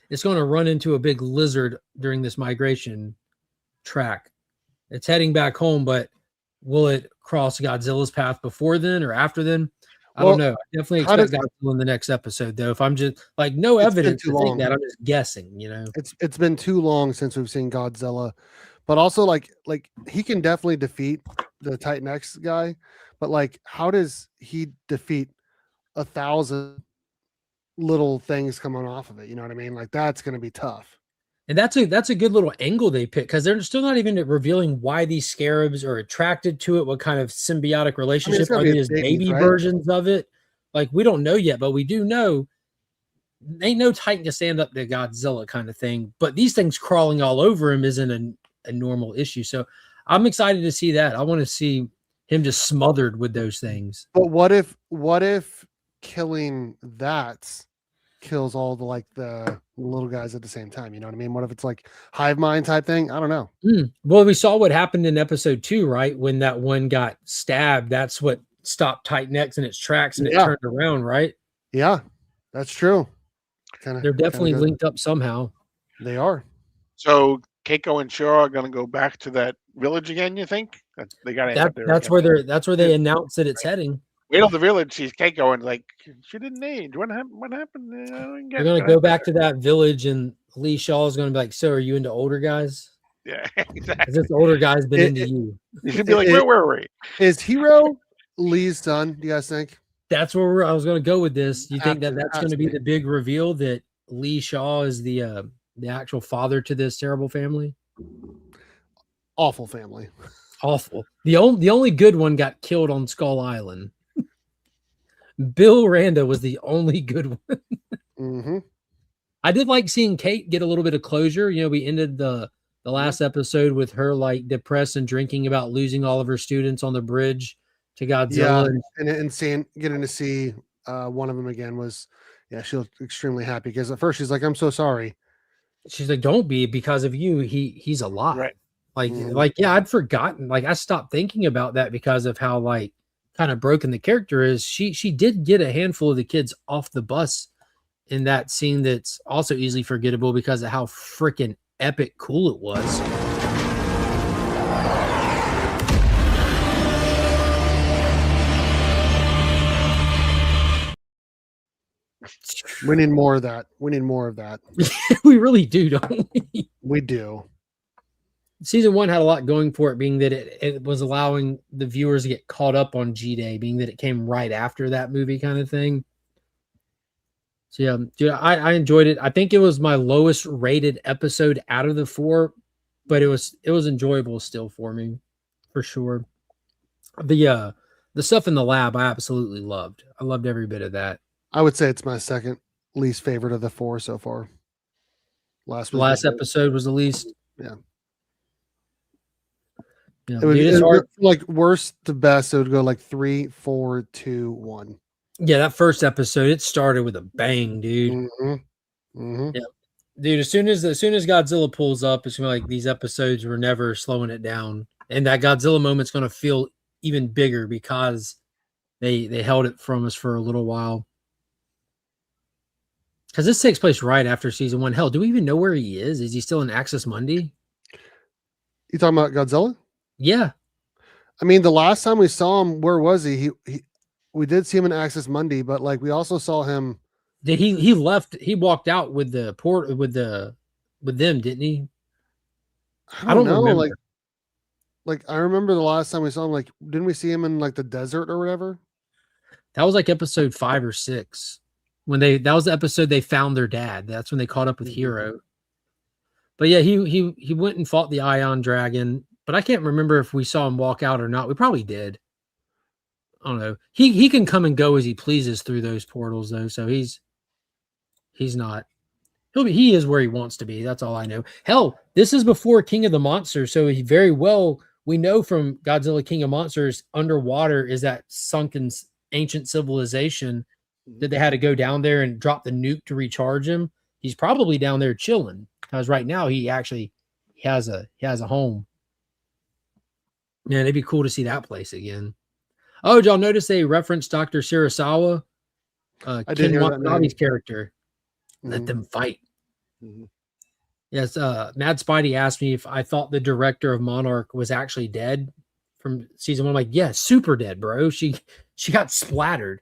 it's going to run into a big lizard during this migration track. It's heading back home, but will it cross Godzilla's path before then or after then? I don't know. I definitely expect Godzilla in the next episode, though. If I'm just like no evidence to think that, I'm just guessing. It's been too long since we've seen Godzilla, but also like he can definitely defeat the Titan X guy, but like how does he defeat 1,000 little things coming off of it? You know what I mean? Like that's going to be tough. And that's a good little angle they pick, because they're still not even revealing why these scarabs are attracted to it. What kind of symbiotic relationship are these baby versions of it? Like we don't know yet, but we do know ain't no Titan can stand up to Godzilla kind of thing. But these things crawling all over him isn't a normal issue. So I'm excited to see that. I want to see him just smothered with those things. But what if killing that kills all the little guys at the same time? You know what I mean? What if it's like hive mind type thing? I don't know. Well, we saw what happened in episode 2, right? When that one got stabbed, that's what stopped Titan X in its tracks, and it turned around, right? Yeah, that's true. They're definitely linked up somehow. They are. So Keiko and Shaw are going to go back to that village again. You think they got to? That's where they announce that it's heading. Wait till the village sees Keiko and like, she didn't age. What happened? They're going to go back to that village, and Lee Shaw is going to be like, "So, are you into older guys?" Yeah, exactly. This older guy's been into you. You should be like, where were we? Is Hero Lee's son? Do you guys think? That's where I was going to go with this. You think that's going to be the big reveal, that Lee Shaw is the actual father to this terrible family? Awful family. Awful. The only good one got killed on Skull Island. Bill Randa was the only good one. Mm-hmm. I did like seeing Kate get a little bit of closure. We ended the last episode with her like depressed and drinking about losing all of her students on the bridge to Godzilla. Yeah, and getting to see one of them again was, she looked extremely happy, because at first she's like, "I'm so sorry." She's like, "Don't be, because of you, he's alive." Right. Like, I'd forgotten. Like, I stopped thinking about that because of how like kind of broken the character is. She did get a handful of the kids off the bus in that scene that's also easily forgettable because of how freaking epic cool it was. We need more of that. We really do, don't we? We do. Season 1 had a lot going for it, being that it was allowing the viewers to get caught up on G-Day, being that it came right after that movie kind of thing. So yeah, dude, I enjoyed it. I think it was my lowest rated episode out of the 4, but it was enjoyable still for me, for sure. The stuff in the lab I absolutely loved. I loved every bit of that. I would say it's my second least favorite of the 4 so far. Last episode was the least. Yeah. Yeah, it was hard. Like worst to best, it would go like 3, 4, 2, 1. Yeah, that first episode, it started with a bang, dude. Mm-hmm. Mm-hmm. Yeah, dude. As soon as Godzilla pulls up, it's gonna be like these episodes were never slowing it down, and that Godzilla moment's gonna feel even bigger because they held it from us for a little while. Because this takes place right after season 1. Hell, do we even know where he is? Is he still in Axis Mundi? You talking about Godzilla? Yeah. I mean, the last time we saw him, where was he? We did see him in Axis Mundi, but like we also saw him. Did he left? He walked out with the port with them, didn't he? I don't know. Remember. Like I remember the last time we saw him. Like, didn't we see him in like the desert or whatever? That was like episode 5 or 6. That was the episode they found their dad. That's when they caught up with Hero. But yeah, he went and fought the Ion Dragon. But I can't remember if we saw him walk out or not. We probably did. I don't know. He can come and go as he pleases through those portals, though. So he's not. He is where he wants to be. That's all I know. Hell, this is before King of the Monsters, so he very well, we know from Godzilla King of Monsters, underwater is that sunken ancient civilization that they had to go down there and drop the nuke to recharge him. He's probably down there chilling because right now he has a home. Man, it'd be cool to see that place again. Oh, did y'all notice they referenced Dr. Sirasawa? I did Ken hear that Watanabe's name. character. Let Mhm. them fight. Mhm. Yes, Mad Spidey asked me if I thought the director of Monarch was actually dead from season 1. I'm like, yeah, super dead, bro. She got splattered.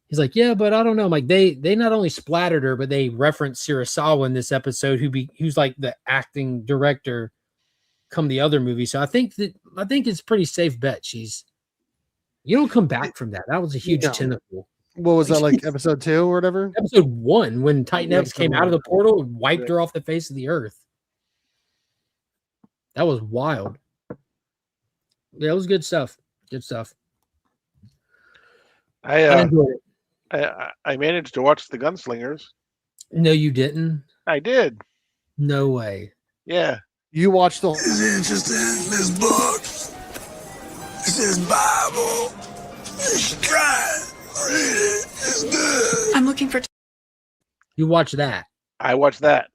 He's like, yeah, but I don't know. I'm like, they not only splattered her, but they referenced Sirasawa in this episode, who's like the acting director come the other movie. So I think it's pretty safe bet you don't come back from that. That was a huge No. tentacle. What was that, like episode 2 or whatever? Episode 1, when Titan X Episode came out of the 1. portal and wiped Yeah. her off the face of the earth. That was wild. Yeah, it was good stuff. Good stuff. I I enjoyed it. I managed to watch The Gunslingers. No, you didn't. I did. No way. Yeah. You watched the Is he interested in this book? It's his Bible. You should try it. Read it. It's good. I'm looking for. You watched that. I watched that.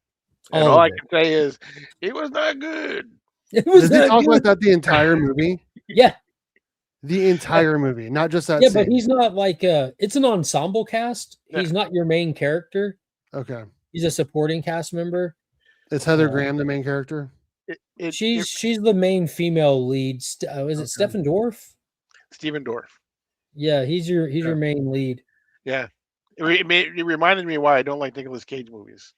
And All all of I it. can say is it was not good. It was Does he that talk good. like that the entire movie? Yeah. The entire movie, not just that Yeah, scene. but he's not like it's an ensemble cast. Yeah. He's not your main character. Okay. He's a supporting cast member. Is Heather Yeah. Graham the main character? She's the main female lead. Is Okay. it Stephen Dorff? Stephen Dorff. Yeah, he's your main lead. Yeah. It reminded me why I don't like Nicolas Cage movies.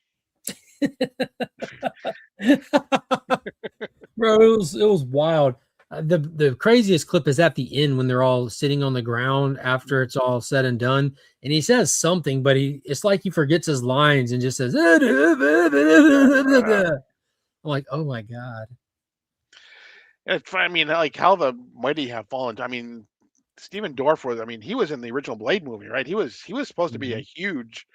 Bro, it was wild. The craziest clip is at the end when they're all sitting on the ground after it's all said and done, and he says something, but it's like he forgets his lines and just says, I'm like, oh my god. I mean, like how the mighty have fallen. I mean, Stephen Dorff was. I mean, he was in the original Blade movie, right? He was supposed to be a huge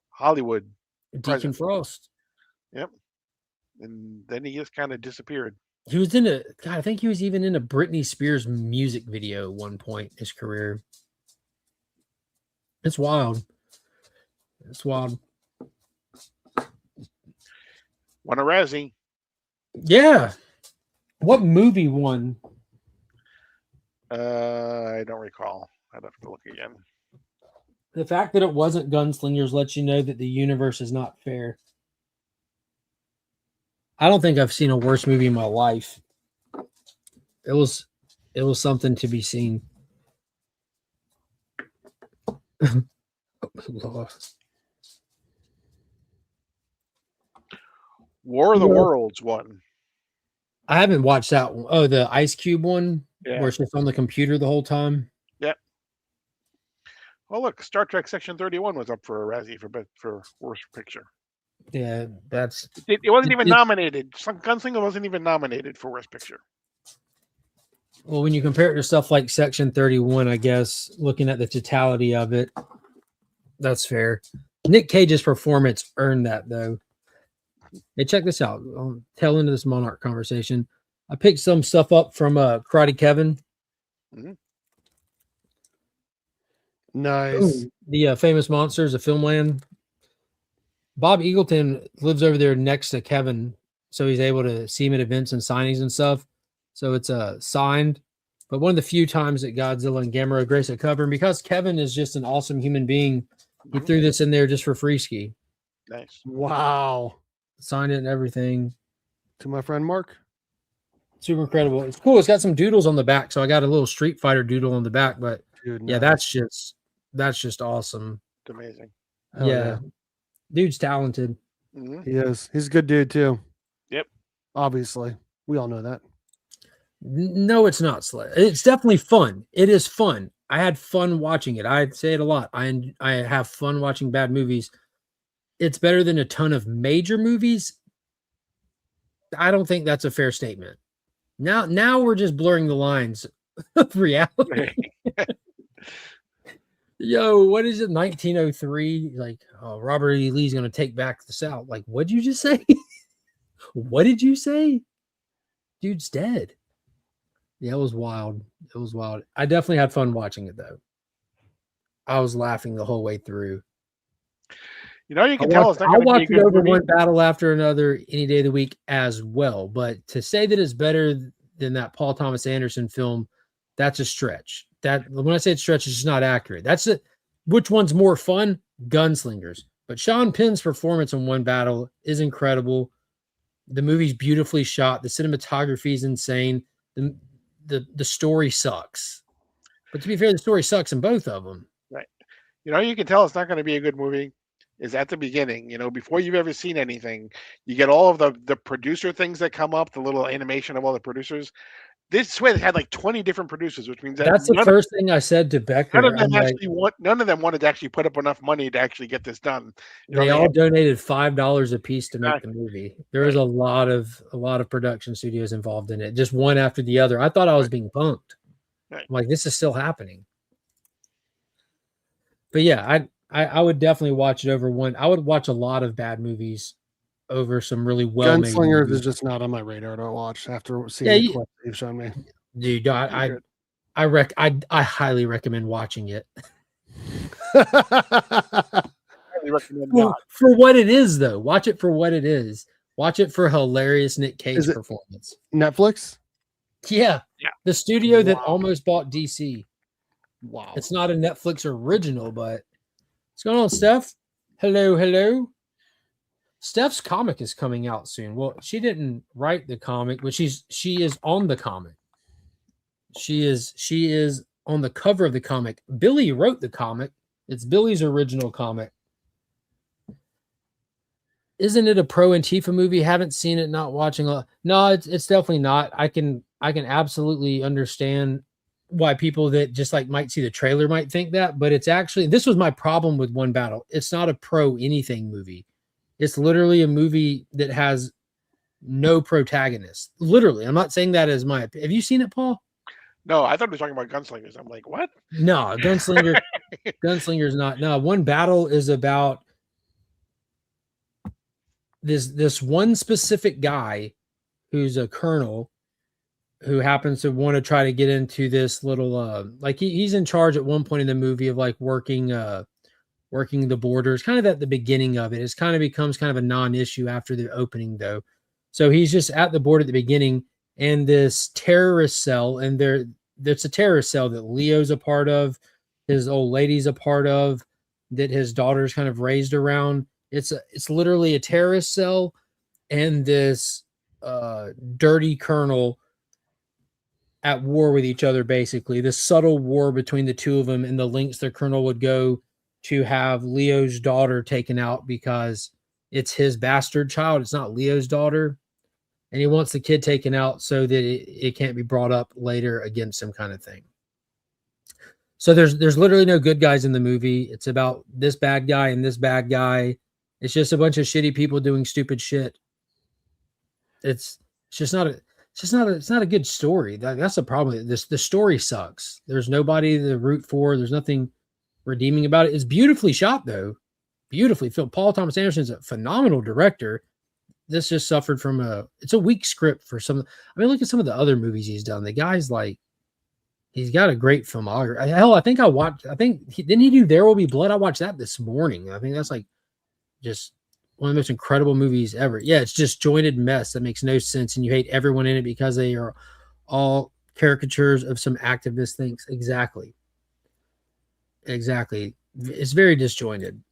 Hollywood Deacon presence. Frost. Yep. And then he just kind of disappeared. He was I think he was even in a Britney Spears music video at one point in his career. It's wild. It's wild. Won a Razzie. Yeah. What movie won? I don't recall. I'd have to look again. The fact that it wasn't Gunslingers lets you know that the universe is not fair. I don't think I've seen a worse movie in my life. It was something to be seen. Lord. War of the Yeah. Worlds won. I haven't watched that one. Oh, the Ice Cube one, Yeah. where it's just on the computer the whole time. Well, look, Star Trek Section 31 was up for a Razzie for Worst Picture. Yeah, that's It wasn't even It- nominated. Gunslinger wasn't even nominated for Worst Picture. well, when you compare it to stuff like Section 31, I guess, looking at the totality of it, that's fair. Nick Cage's performance earned that, though. Hey, check this out. I'll tail into this Monarch conversation. I picked some stuff up from Karate Kevin. Nice. The Famous Monsters of Filmland. Bob Eagleton lives over there next to Kevin, so he's able to see him at events and signings and stuff. So it's signed. But one of the few times that Godzilla and Gamera grace a cover, and because Kevin is just an awesome human being, he threw this in there just for free ski. Nice. Wow. Signed it and everything. To my friend Mark. Super incredible. It's cool. It's got some doodles on the back, so I got a little Street Fighter doodle on the back. But Dude, yeah, nice. that's just awesome. It's amazing. Hell Yeah. Dude's talented. Mhm. He is. He's a good dude too. Yep. Obviously. We all know that. No, it's not. It's definitely fun. It is fun. I had fun watching it. I say it a lot. I have fun watching bad movies. It's better than a ton of major movies. I don't think that's a fair statement. Now we're just blurring the lines of reality. Yo, what is it? 1903? Like, oh, Robert E. Lee's going to take back the South. Like, what'd you just say? What did you say? Dude's dead. Yeah, it was wild. It was wild. I definitely had fun watching it, though. I was laughing the whole way through. You know, you can tell it's not I'll going to be a watch it good over movie. one battle after another any day of the week as well. But to say that it's better than that Paul Thomas Anderson film, that's a stretch. That when I say it's stretch, it's just not accurate. That's it. Which one's more fun? Gunslingers. But Sean Penn's performance in One Battle is incredible. The movie's beautifully shot. The cinematography is insane. The story sucks. But to be fair, the story sucks in both of them. Right. You know, you can tell it's not going to be a good movie is at the beginning. You know, before you've ever seen anything, you get all of the producer things that come up, the little animation of all the producers. This swear they had like 20 different producers, which means that That's the first thing I said to Becker. none of them wanted to actually put up enough money to actually get this done. They all donated $5 a piece to make the movie. There was Right. a lot of production studios involved in it, just one after the other. I thought I was being punked. Right. I'm like, this is still happening. But yeah, I would definitely watch it over one. I would watch a lot of bad movies over some really well-made Gunslingers movies. is just not on my radar to watch after seeing the clip you've shown me. Dude, I highly recommend watching it. highly recommend not. For what it is, though. Watch it for what it is. Watch it for hilarious Nick Cage performance. Netflix? Yeah. Yeah. The studio that Wow. almost bought DC. Wow. It's not a Netflix original, but what's going on, Steph? Hello. Steph's comic is coming out soon. Well, she didn't write the comic, but she is on the comic. She is on the cover of the comic. Billy wrote the comic. It's Billy's original comic. Isn't it a pro Antifa movie? Haven't seen it, not watching. No, it's definitely not. I can absolutely understand why people that just like might see the trailer might think that, but it's actually, this was my problem with One Battle. It's not a pro anything movie. It's literally a movie that has no protagonist. Literally. I'm not saying that as my opinion. Have you seen it, Paul? No, I thought we were talking about gunslingers. I'm like, what? No, Gunslinger's not. No, One Battle is about this one specific guy who's a colonel who happens to want to try to get into this little like he's in charge at one point in the movie of like working the borders, kind of at the beginning of it. It's kind of becomes kind of a non-issue after the opening though. So he's just at the border at the beginning, and this terrorist cell, and there's a terrorist cell that Leo's a part of, his old lady's a part of, that his daughter's kind of raised around. It's literally a terrorist cell and this dirty colonel at war with each other, basically. This subtle war between the two of them, and the lengths the colonel would go to have Leo's daughter taken out because it's his bastard child. It's not Leo's daughter. And he wants the kid taken out so that it can't be brought up later against him, kind of thing. So there's literally no good guys in the movie. It's about this bad guy and this bad guy. It's just a bunch of shitty people doing stupid shit. It's not a good story. That's the problem. The story sucks. There's nobody to root for. There's nothing redeeming about it. It's beautifully shot though. Beautifully filmed. Paul Thomas Anderson is a phenomenal director. This just suffered from it's a weak script for some. I mean, look at some of the other movies he's done. The guy's like, he's got a great filmography. Hell, didn't he do There Will Be Blood? I watched that this morning. I think that's like just one of the most incredible movies ever. Yeah, it's just disjointed mess that makes no sense, and you hate everyone in it because they are all caricatures of some activist things. Exactly. It's very disjointed.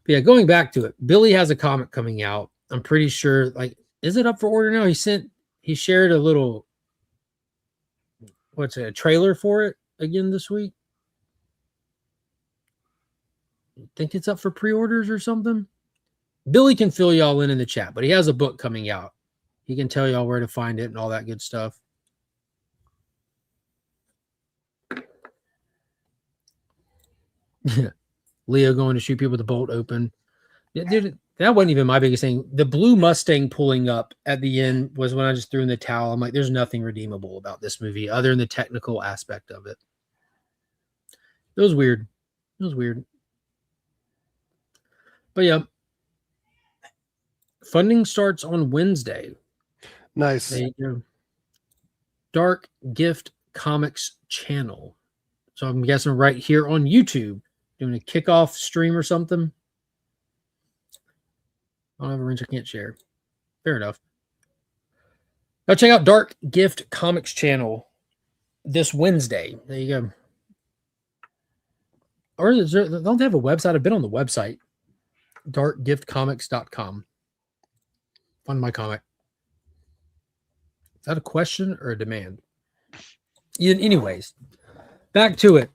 But yeah, going back to it, Billy has a comic coming out. I'm pretty sure, like, is it up for order now? He shared a little, a trailer for it again this week. Think it's up for pre-orders or something. Billy can fill y'all in the chat, but he has a book coming out. He can tell y'all where to find it and all that good stuff. Leo going to shoot people with the bolt open. Yeah, dude, that wasn't even my biggest thing. The blue Mustang pulling up at the end was when I just threw in the towel. I'm like, there's nothing redeemable about this movie other than the technical aspect of it. It was weird. But yeah, funding starts on Wednesday. Nice. There you go. Dark Gift Comics channel. So I'm guessing right here on YouTube. doing a kickoff stream or something. I don't have a wrench I can't share. Fair enough. Now check out Dark Gift Comics channel this Wednesday. There you go. Or don't they have a website? I've been on the website. darkgiftcomics.com. Find my comic. Is that a question or a demand? Anyways, back to it.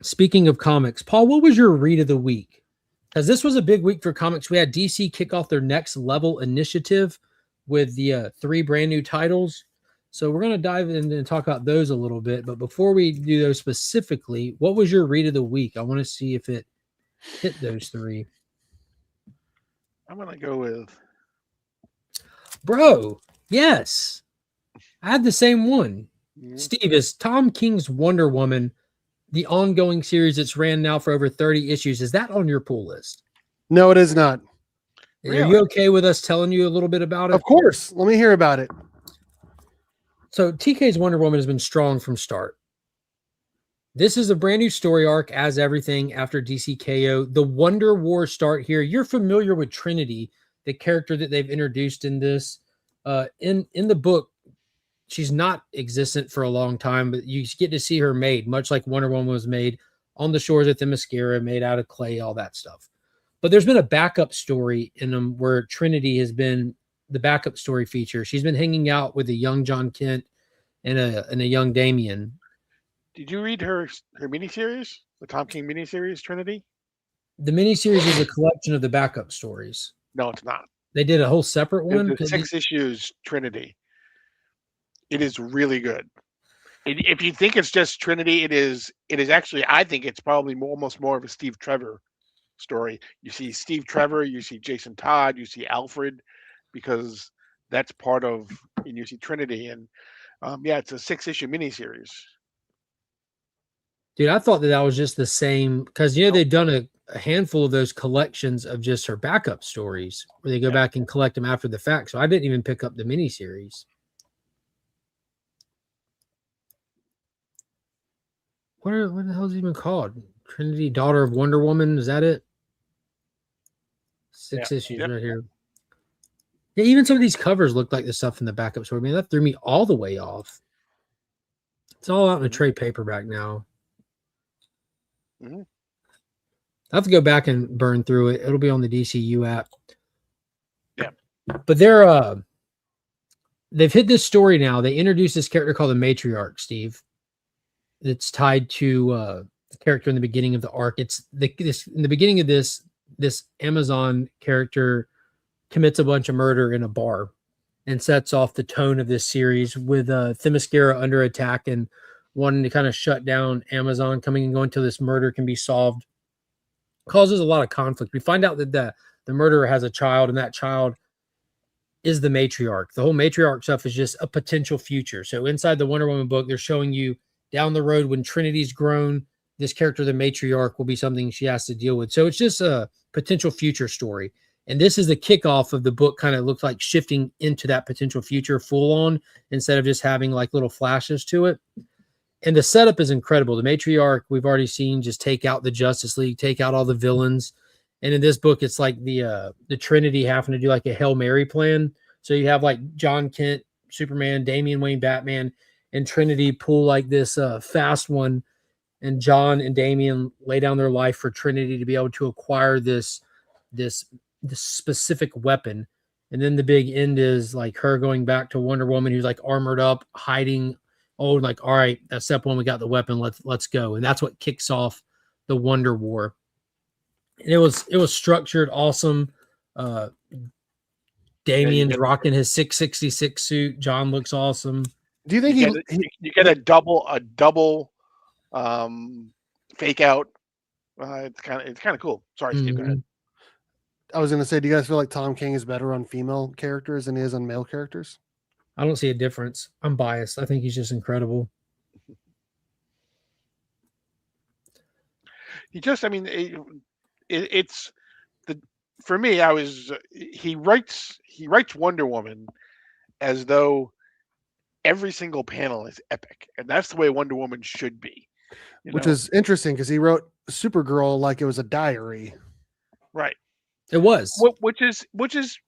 Speaking of comics, Paul, what was your read of the week? Because this was a big week for comics. We had DC kick off their next level initiative with the 3 brand new titles. So we're going to dive in and talk about those a little bit. But before we do those specifically, what was your read of the week? I want to see if it hit those 3. I'm going to go with... Bro, yes. I had the same one. Mhm. Steve, is Tom King's Wonder Woman, the ongoing series that's ran now for over 30 issues, is that on your pull list? No, it is not. Are Really? you okay with us telling you a little bit about it? Of course. Let me hear about it. So TK's Wonder Woman has been strong from start. This is a brand new story arc as everything after DCKO. The Wonder War start here. You're familiar with Trinity, the character that they've introduced in this. In the book, she's not existent for a long time, but you get to see her made, much like Wonder Woman was made on the shores of Themyscira, made out of clay, all that stuff. But there's been a backup story in them where Trinity has been the backup story feature. She's been hanging out with a young John Kent and a young Damien. Did you read her miniseries, the Tom King miniseries, Trinity? The miniseries is a collection of the backup stories. No, it's not. They did a whole separate one. The 6 issues Trinity. It is really good. If you think it's just Trinity, it is actually, I think it's probably almost more of a Steve Trevor story. You see Steve Trevor, you see Jason Todd, you see Alfred, because that's part of, and you see Trinity. And yeah, it's a 6-issue miniseries. Dude, I thought that was just the same because they've done a handful of those collections of just her backup stories where they go back and collect them after the fact. So I didn't even pick up the miniseries. What the hell is it even called? Trinity, Daughter of Wonder Woman. Is that it? 6 issues right here. Yeah, even some of these covers look like the stuff in the backup story. Man, that threw me all the way off. It's all out in a trade paperback now. Mm-hmm. I have to go back and burn through it. It'll be on the DCU app. Yeah. But they've hit this story now. They introduced this character called the Matriarch, Steve. It's tied to the character in the beginning of the arc. It's in the beginning of this Amazon character commits a bunch of murder in a bar and sets off the tone of this series with Themyscira under attack and wanting to kind of shut down Amazon, coming and going until this murder can be solved. Causes a lot of conflict. We find out that the murderer has a child, and that child is the matriarch. The whole matriarch stuff is just a potential future. So inside the Wonder Woman book, they're showing you down the road when Trinity's grown, this character, the matriarch, will be something she has to deal with. So it's just a potential future story. And this is the kickoff of the book, kind of looks like shifting into that potential future full on instead of just having like little flashes to it. And the setup is incredible. The matriarch, we've already seen just take out the Justice League, take out all the villains. And in this book, it's like the Trinity having to do like a Hail Mary plan. So you have like John Kent, Superman, Damian Wayne, Batman, and Trinity pull like this fast one. And John and Damian lay down their life for Trinity to be able to acquire this specific weapon. And then the big end is like her going back to Wonder Woman, who's like armored up, hiding. Oh, like, all right, that's step one. We got the weapon. Let's go. And that's what kicks off the Wonder War. And it was structured awesome. Damien's rocking his 666 suit. John looks awesome. Do you think you get a double fake out? It's kind of cool. Sorry, Steve. Go ahead. I was going to say, do you guys feel like Tom King is better on female characters than he is on male characters? I don't see a difference. I'm biased. I think he's just incredible. It's for me. He writes Wonder Woman as though every single panel is epic, and that's the way Wonder Woman should be. Which is interesting because he wrote Supergirl like it was a diary. right. It was. Which is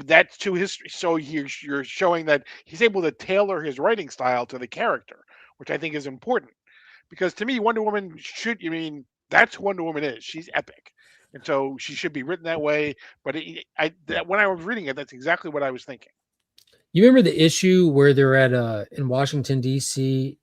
that's to history. So you're showing that he's able to tailor his writing style to the character, which I think is important. Because to me, Wonder Woman that's who Wonder Woman is. She's epic, and so she should be written that way. But when I was reading it, that's exactly what I was thinking. You remember the issue where they're at in Washington D.C.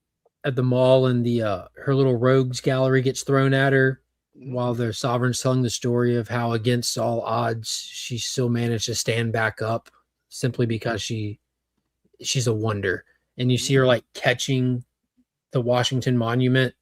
at the mall, and the her little rogues gallery gets thrown at her while the Sovereign's telling the story of how against all odds she still managed to stand back up simply because she's a wonder. And you see her like catching the Washington Monument,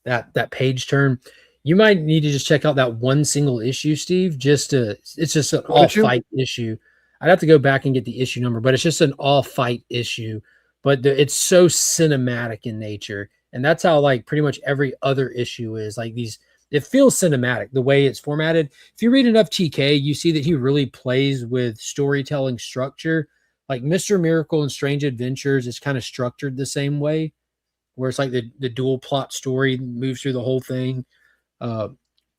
that page turn. You might need to just check out that one single issue, Steve. It's just an all fight issue. I'd have to go back and get the issue number, but it's just an all fight issue. But it's so cinematic in nature, and that's how like pretty much every other issue is. Like these, it feels cinematic the way it's formatted. If you read enough TK, you see that he really plays with storytelling structure. Like Mr. Miracle and Strange Adventures is kind of structured the same way, where it's like the dual plot story moves through the whole thing.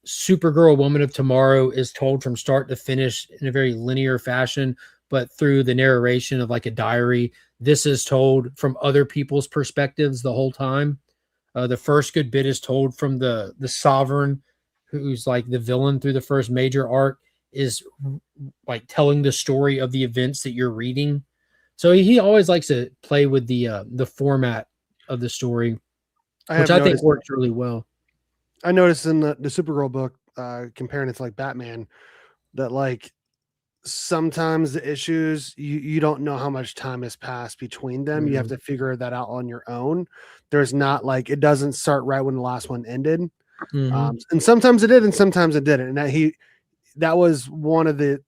Supergirl Woman of Tomorrow is told from start to finish in a very linear fashion, but through the narration of like a diary. This is told from other people's perspectives the whole time. The first good bit is told from the Sovereign, who's like the villain through the first major arc, is like telling the story of the events that you're reading. So he always likes to play with the format of the story, which I think works really well. I noticed in the Supergirl book, comparing it to like Batman, that like sometimes the issues you don't know how much time has passed between them. You have to figure that out on your own. There's not like it doesn't start right when the last one ended, and sometimes it did, and sometimes it didn't. And that was one of the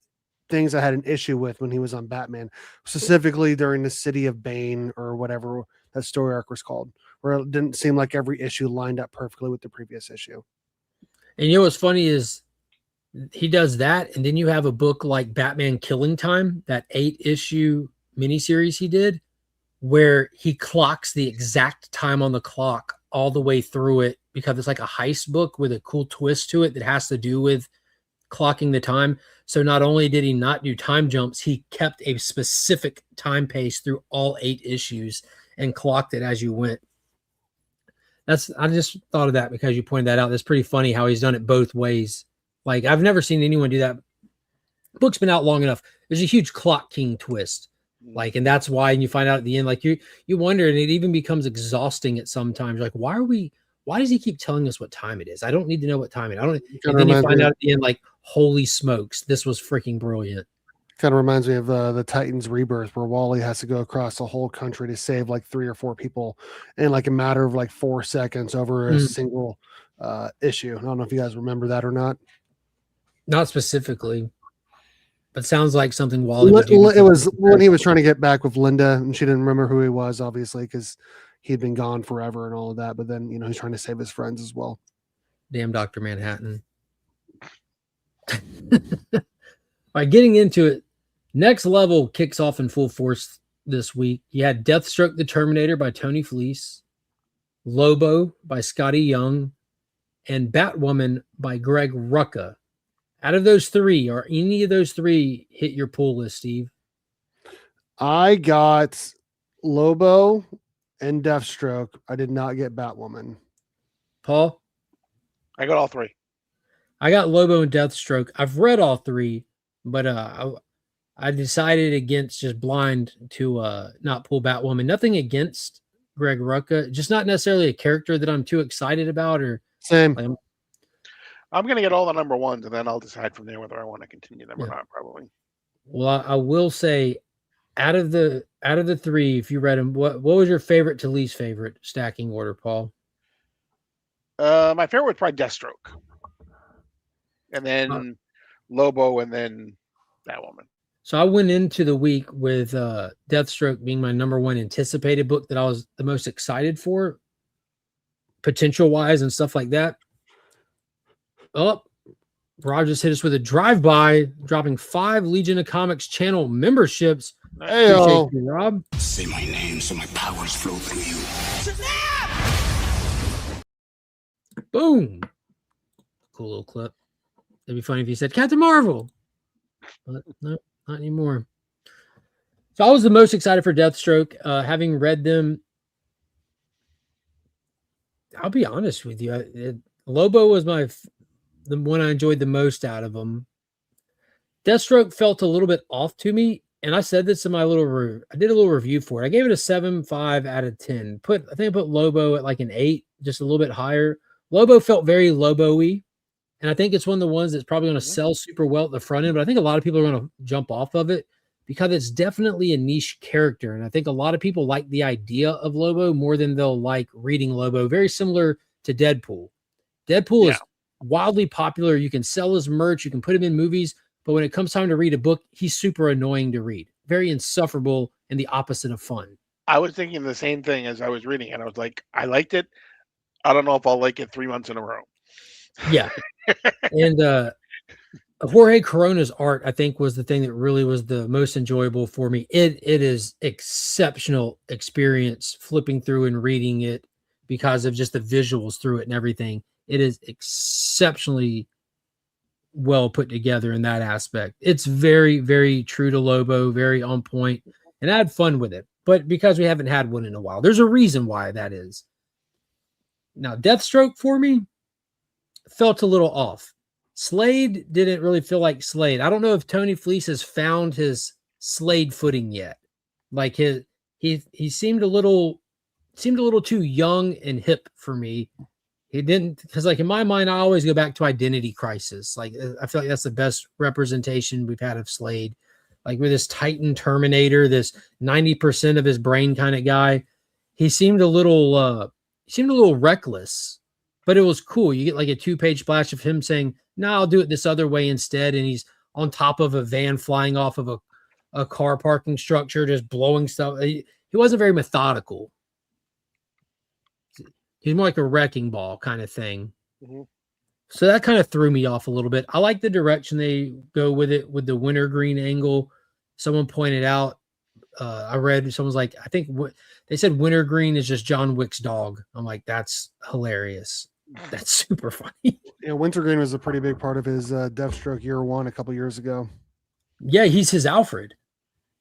things I had an issue with when he was on Batman, specifically during the City of Bane or whatever that story arc was called, where it didn't seem like every issue lined up perfectly with the previous issue. And you know what's funny is he does that, and then you have a book like Batman Killing Time, that 8-issue miniseries he did, where he clocks the exact time on the clock all the way through it, because it's like a heist book with a cool twist to it that has to do with clocking the time. So not only did he not do time jumps, he kept a specific time pace through all 8 issues and clocked it as you went. I just thought of that because you pointed that out. That's pretty funny how he's done it both ways. Like I've never seen anyone do that. The book's been out long enough. There's a huge Clock King twist. Like, and that's why, and you find out at the end, like you wonder, and it even becomes exhausting at some times. Like, why does he keep telling us what time it is? I don't need to know what time it is. And then you find out at the end, like, holy smokes, this was freaking brilliant. Kind of reminds me of the Titans Rebirth, where Wally has to go across the whole country to save like 3 or 4 people in like a matter of like 4 seconds over a single issue. I don't know if you guys remember that or not. Not specifically, but sounds like something Wally would do. It was when he was trying to get back with Linda, and she didn't remember who he was, obviously, because he'd been gone forever and all of that. But then, he's trying to save his friends as well. Damn Dr. Manhattan. By getting into it, Next Level kicks off in full force this week. You had Deathstroke the Terminator by Tony Fleece, Lobo by Scotty Young, and Batwoman by Greg Rucka. Out of those 3, are any of those 3 hit your pull list, Steve? I got Lobo and Deathstroke. I did not get Batwoman. Paul? I got all 3. I got Lobo and Deathstroke. I've read all 3, but I decided against just blind to not pull Batwoman. Nothing against Greg Rucka, just not necessarily a character that I'm too excited about. Or same. Like, I'm going to get all the number 1s, and then I'll decide from there whether I want to continue them or not, probably. Well, I will say, out of the 3, if you read them, what was your favorite to least favorite stacking order, Paul? My favorite was probably Deathstroke, and then Lobo, and then Batwoman. So I went into the week with Deathstroke being my number 1 anticipated book that I was the most excited for, potential-wise and stuff like that. Oh, Rob just hit us with a drive-by, dropping 5 Legion of Comics channel memberships. Hey, you, Rob. Say my name so my powers flow through you. Boom. Cool little clip. It'd be funny if you said Captain Marvel. But no, not anymore. So I was the most excited for Deathstroke. Having read them, I'll be honest with you. Lobo was the one I enjoyed the most out of them. Deathstroke felt a little bit off to me, and I said this in my I did a little review for it. I gave it a 7.5 out of 10. I think I put Lobo at like an 8, just a little bit higher. Lobo felt very Lobo-y, and I think it's one of the ones that's probably going to sell super well at the front end, but I think a lot of people are going to jump off of it because it's definitely a niche character, and I think a lot of people like the idea of Lobo more than they'll like reading Lobo, very similar to Deadpool. Deadpool is wildly popular. You can sell his merch, you can put him in movies, but when it comes time to read a book, he's super annoying to read. Very insufferable and the opposite of fun. I was thinking the same thing as I was reading it. I was like, I liked it. I don't know if I'll like it 3 months in a row. Yeah. And Jorge Corona's art, I think, was the thing that really was the most enjoyable for me. It is exceptional experience flipping through and reading it because of just the visuals through it and everything. It is exceptionally well put together in that aspect. It's very, very true to Lobo, very on point, and I had fun with it. But because we haven't had one in a while, there's a reason why that is. Now, Deathstroke for me felt a little off. Slade didn't really feel like Slade. I don't know if Tony Fleece has found his Slade footing yet. Like he seemed a little too young and hip for me. He didn't, because like in my mind, I always go back to Identity Crisis. Like I feel like that's the best representation we've had of Slade. Like with this Titan Terminator, this 90% of his brain kind of guy. He seemed a little reckless, but it was cool. You get like a 2-page splash of him saying, "No, I'll do it this other way instead." And he's on top of a van flying off of a car parking structure, just blowing stuff. He wasn't very methodical. He's more like a wrecking ball kind of thing. Mm-hmm. So that kind of threw me off a little bit. I like the direction they go with it, with the wintergreen angle. Someone pointed out, I read, someone's like, I think they said wintergreen is just John Wick's dog. I'm like, that's hilarious. That's super funny. Yeah, wintergreen was a pretty big part of his Deathstroke year 1 a couple years ago. Yeah, he's his Alfred.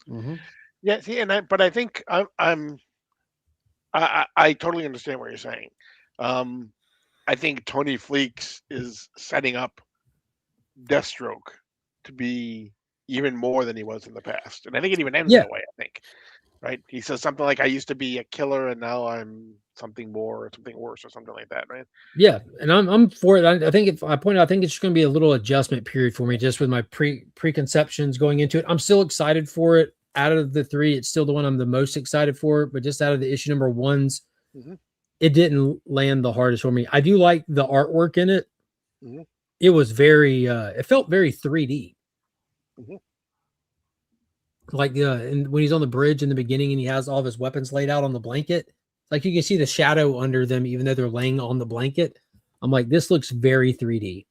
Mm-hmm. Yeah, see, but I think I totally understand what you're saying. I think Tony Fleeks is setting up Deathstroke to be even more than he was in the past, and I think it even ends that way. I think, right? He says something like, "I used to be a killer, and now I'm something more, or something worse, or something like that." Right? Yeah, and I'm for it. I think if I point out, I think it's just going to be a little adjustment period for me, just with my preconceptions going into it. I'm still excited for it. Out of the 3, it's still the one I'm the most excited for. But just out of the issue number 1s, it didn't land the hardest for me. I do like the artwork in it. Mm-hmm. It was very, it felt very 3D. Mm-hmm. Like and when he's on the bridge in the beginning and he has all of his weapons laid out on the blanket, like you can see the shadow under them, even though they're laying on the blanket. I'm like, this looks very 3D.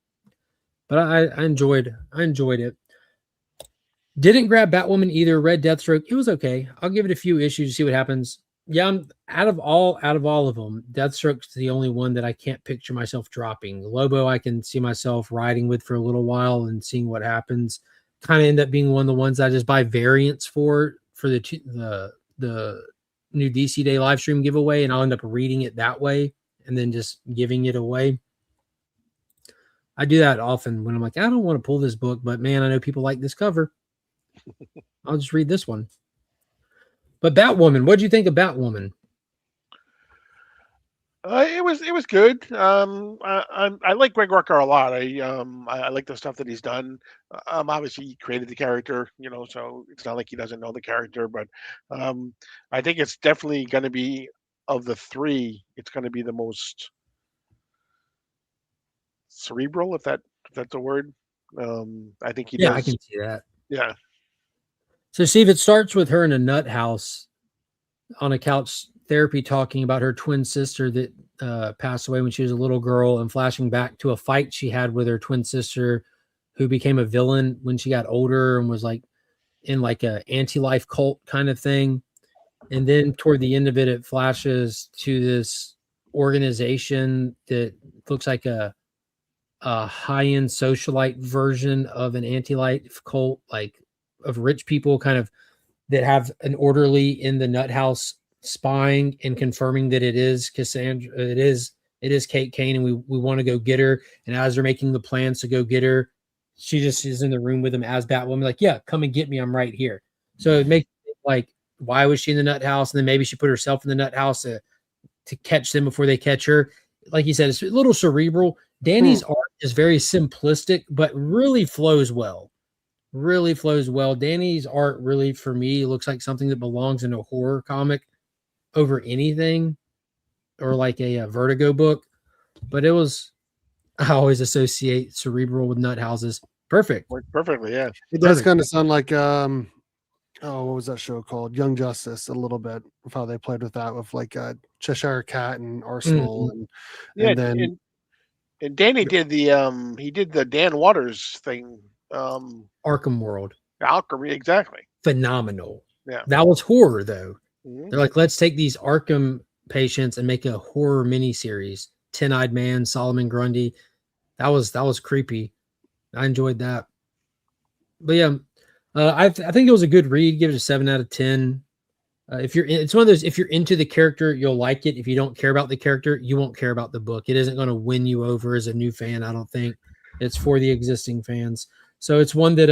But I enjoyed it. Didn't grab Batwoman either. Read Deathstroke. It was okay. I'll give it a few issues to see what happens. Yeah, I'm out of all of them, Deathstroke's the only one that I can't picture myself dropping. Lobo, I can see myself riding with for a little while and seeing what happens. Kind of end up being one of the ones I just buy variants for the new DC Day live stream giveaway, and I'll end up reading it that way and then just giving it away. I do that often when I'm like, I don't want to pull this book, but man, I know people like this cover. I'll just read this one. But Batwoman, what did you think of Batwoman? It was good. I like Greg Rucka a lot. I like the stuff that he's done. Obviously he created the character, so it's not like he doesn't know the character. But I think it's definitely going to be, of the 3, it's going to be the most cerebral, if that's a word. I think he does. I can see that. Yeah. So, Steve, it starts with her in a nut house on a couch therapy talking about her twin sister that passed away when she was a little girl, and flashing back to a fight she had with her twin sister who became a villain when she got older and was like in like a anti-life cult kind of thing. And then toward the end of it, it flashes to this organization that looks like a high-end socialite version of an anti-life cult, like of rich people kind of that have an orderly in the nut house spying and confirming that it is Cassandra, it is Kate Kane, and we want to go get her. And as they're making the plans to go get her, she just is in the room with him as Batwoman, like, yeah, come and get me, I'm right here. So it makes it like, why was she in the nut house? And then maybe she put herself in the nut house to catch them before they catch her. Like you said, it's a little cerebral. Danny's art is very simplistic, but really flows well. Really flows well. Danny's art really, for me, looks like something that belongs in a horror comic over anything, or like a Vertigo book. But it was, I always associate cerebral with nut houses. Perfect. Worked perfectly, yeah. It does kind of sound like what was that show called? Young Justice, a little bit of how they played with that, with like Cheshire Cat and Arsenal, and then and Danny did the Dan Waters thing, Arkham World. Alchemy, exactly. Phenomenal. Yeah, that was horror though. Mm-hmm. They're like, let's take these Arkham patients and make a horror miniseries. 10-Eyed Man, Solomon Grundy. That was creepy. I enjoyed that. But yeah, I think it was a good read. Give it a 7 out of 10. It's one of those, if you're into the character, you'll like it. If you don't care about the character, you won't care about the book. It isn't going to win you over as a new fan, I don't think. It's for the existing fans. So it's one that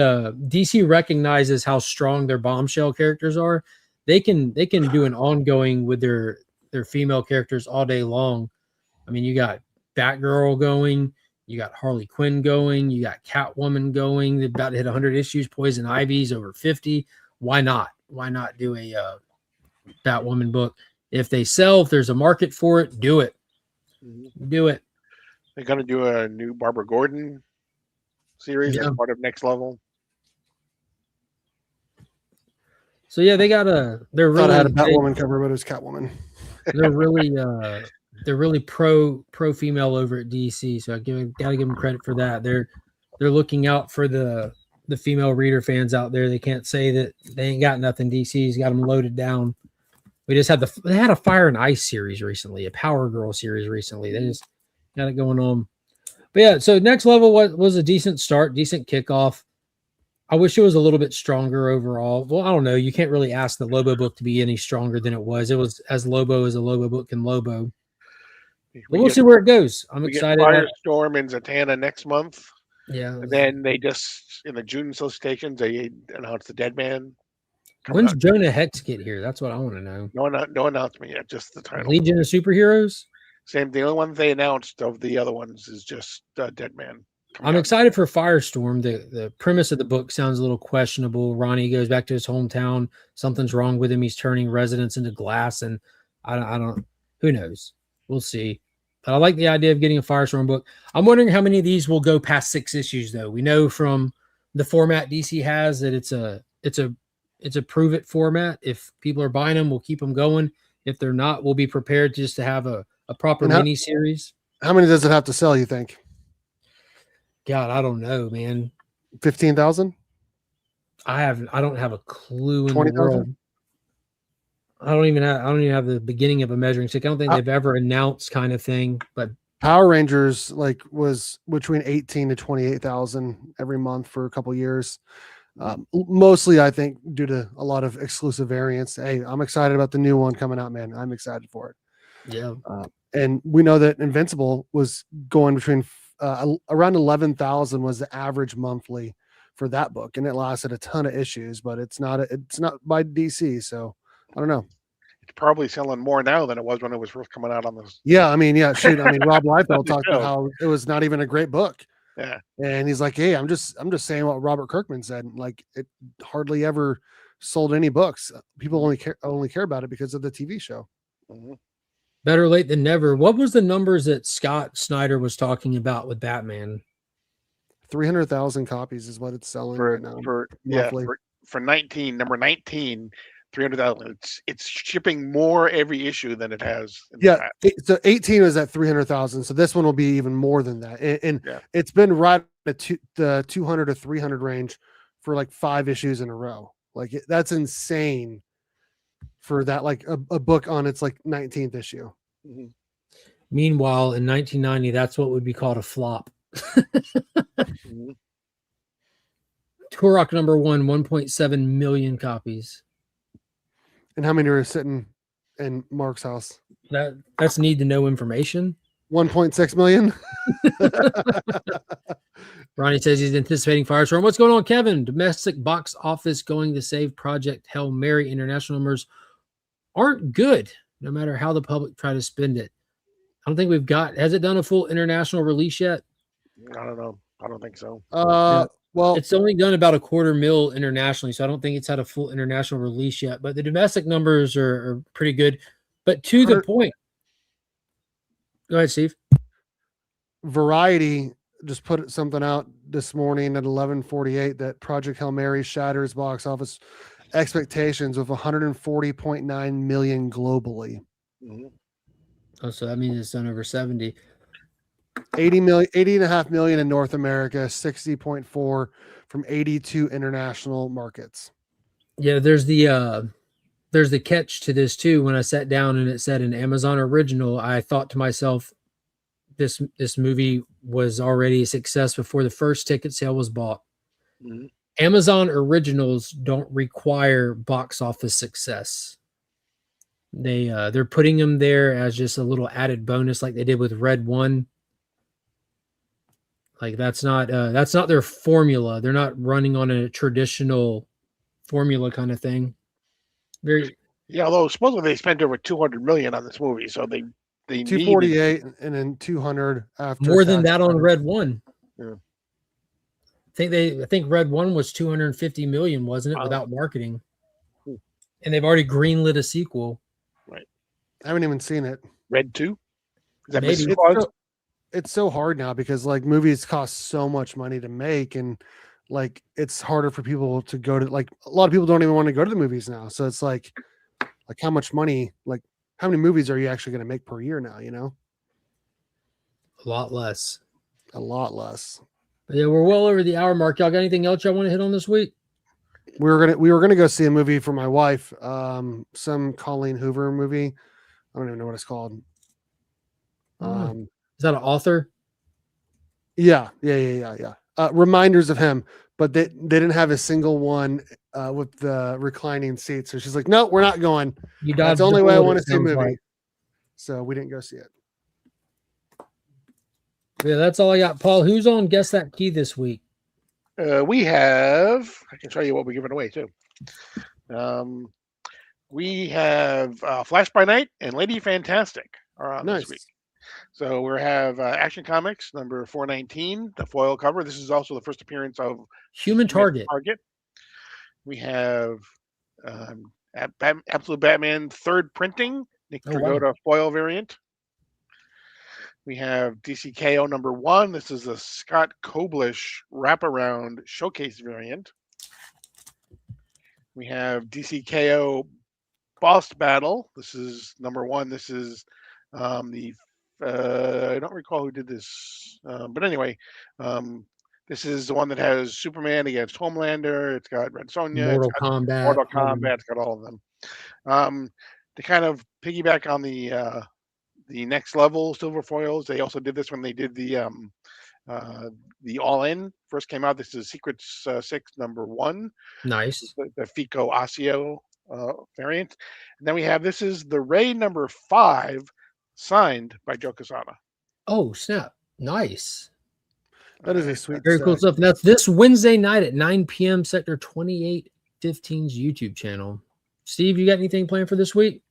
DC recognizes how strong their bombshell characters are. They can do an ongoing with their female characters all day long. I mean, you got Batgirl going, you got Harley Quinn going, you got Catwoman going. They're about to hit 100 issues. Poison Ivy's over 50. Why not? Why not do a Batwoman book? If they sell, if there's a market for it, do it. Do it. They're going to do a new Barbara Gordon series as part of Next Level. So yeah, they got they're really had a Batwoman cover, but it was Catwoman. They're really pro female over at DC. So gotta give them credit for that. They're looking out for the female reader fans out there. They can't say that they ain't got nothing. DC's got them loaded down. We just they had a Fire and Ice series recently, a Power Girl series recently. They just got it going on. But yeah, so Next Level was a decent start, decent kickoff. I wish it was a little bit stronger overall. Well, I don't know. You can't really ask the Lobo book to be any stronger than it was. It was as Lobo as a Lobo book can Lobo. But we'll see where it goes. I'm excited. Firestorm and Zatanna next month. Yeah. And then they just, in the June solicitations, they announced the Dead Man. When's Jonah Hex get here? That's what I want to know. No announcement yet, just the title. Legion of Superheroes? Same thing. The only one they announced of the other ones is just Dead Man. I'm excited for Firestorm. The premise of the book sounds a little questionable. Ronnie goes back to his hometown. Something's wrong with him. He's turning residents into glass, and I don't. Who knows? We'll see. But I like the idea of getting a Firestorm book. I'm wondering how many of these will go past 6 issues, though. We know from the format DC has that it's a prove it format. If people are buying them, we'll keep them going. If they're not, we'll be prepared just to have a proper mini series. How many does it have to sell, you think? God, I don't know, man. 15,000? I don't have a clue in 20,000? the world. I don't even have the beginning of a measuring stick. I don't think they've ever announced kind of thing, but Power Rangers was between 18 to 28,000 every month for a couple years. Mostly, I think, due to a lot of exclusive variants. Hey, I'm excited about the new one coming out, man. I'm excited for it. Yeah. And we know that Invincible was going between around 11,000 was the average monthly for that book, and it lasted a ton of issues. But it's not by DC, so I don't know. It's probably selling more now than it was when it was first coming out on this. Yeah, I mean, shoot. I mean, Rob Liefeld talked about how it was not even a great book. Yeah, and he's like, "Hey, I'm just saying what Robert Kirkman said. Like, it hardly ever sold any books. People only care about it because of the TV show." Mm-hmm. Better late than never. What was the numbers that Scott Snyder was talking about with Batman? 300,000 copies is what it's selling right now. For 19, number 19, 300,000. It's shipping more every issue than it has. So 18 was at 300,000. So this one will be even more than that. And it's been right at the 200 to 300 range for like 5 issues in a row. Like that's insane for that, like a book on its like 19th issue. Mm-hmm. Meanwhile, in 1990, that's what would be called a flop. Mhm. Turok number 1, 1.7 million copies. And how many are sitting in Mark's house? That's need to know information. 1.6 million. Ronnie says he's anticipating Firestorm. What's going on, Kevin? Domestic box office going to save Project Hail Mary. International numbers aren't good, no matter how the public try to spend it. I don't think we've got. Has it done a full international release yet? I don't know. I don't think so. Well, It's only done about $250,000 internationally, so I don't think it's had a full international release yet. But the domestic numbers are pretty good. But to the point. Go ahead, Steve. Variety just put something out this morning at 11:48 that Project Hail Mary shatters box office expectations with 140.9 million globally. Mhm. Oh, so that means it's done over 70. 80.5 million in North America, 60.4 from 82 international markets. Yeah, there's the catch to this too. When I sat down and it said an Amazon original, I thought to myself, this movie was already a success before the first ticket sale was bought. Mhm. Amazon originals don't require box office success. They're putting them there as just a little added bonus, like they did with Red One. Like that's not their formula. They're not running on a traditional formula kind of thing. Yeah, although supposedly they spent over 200 million on this movie, so they 248 and then 200 after more than tax that on credits. Red One. Yeah. I think Red One was 250 million, wasn't it, Wow. without marketing? Hmm. And they've already greenlit a sequel. I haven't even seen it. Red 2? Is that Maybe. Mrs. Claus? It's so hard now because like movies cost so much money to make, and like it's harder for people to go to, like a lot of people don't even want to go to the movies now. So it's like how much money, like how many movies are you actually going to make per year now, you know? A lot less. A lot less. But yeah, we're well over the hour mark. Y'all got anything else y'all want to hit on this week? We were gonna go see a movie for my wife, some Colleen Hoover movie. I don't even know what it's called. Is that an author? Yeah. Reminders of Him, but they didn't have a single one with the reclining seat. So she's like, "No, we're not going." You That's dodged the only a way I bullet, want it to see a sounds movie. like. So we didn't go see it. Yeah, that's all I got. Paul, who's on Guess That Key this week? We have, I can show you what we're giving away too. We have Flash by Night and Lady Fantastic are on this week. So we have Action Comics number 419, the foil cover. This is also the first appearance of Human Target. We have Absolute Batman third printing, Nick Dragotta foil variant. We have DCKO number 1. This is a Scott Koblish wraparound showcase variant. We have DCKO Boss Battle. This is number 1. This is I don't recall who did this, but anyway, this is the one that has Superman against Homelander. It's got Red Sonja. Mortal Kombat. It's got all of them. To kind of piggyback on the next level silver foils, they also did this when they did the All In first came out. This is Secrets 6 number 1. Nice. The Fico Osseo variant. And then we have, this is the Ray number 5 signed by Joe Quesada. Oh, snap. Nice. That is a sweet Very cool stuff. And that's this Wednesday night at 9 p.m. Sector 2815's YouTube channel. Steve, you got anything planned for this week?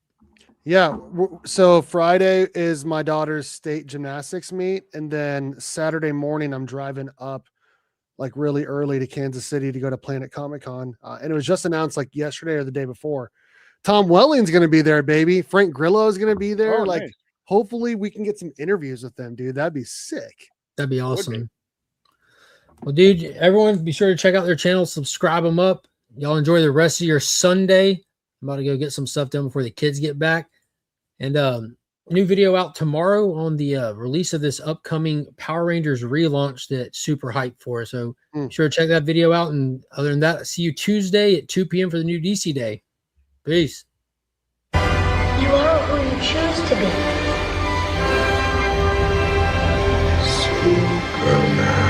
Yeah. So Friday is my daughter's state gymnastics meet. And then Saturday morning, I'm driving up like really early to Kansas City to go to Planet Comic Con. And it was just announced like yesterday or the day before. Tom Welling's going to be there, baby. Frank Grillo is going to be there. Nice. Hopefully we can get some interviews with them, dude. That'd be sick. That'd be awesome. Well, dude, everyone be sure to check out their channel, subscribe them up. Y'all enjoy the rest of your Sunday. I'm about to go get some stuff done before the kids get back. And new video out tomorrow on the release of this upcoming Power Rangers relaunch that's super hyped for. So be sure to check that video out. And other than that, see you Tuesday at 2 p.m. for the new DC Day. Peace. You are who you choose to be. world now.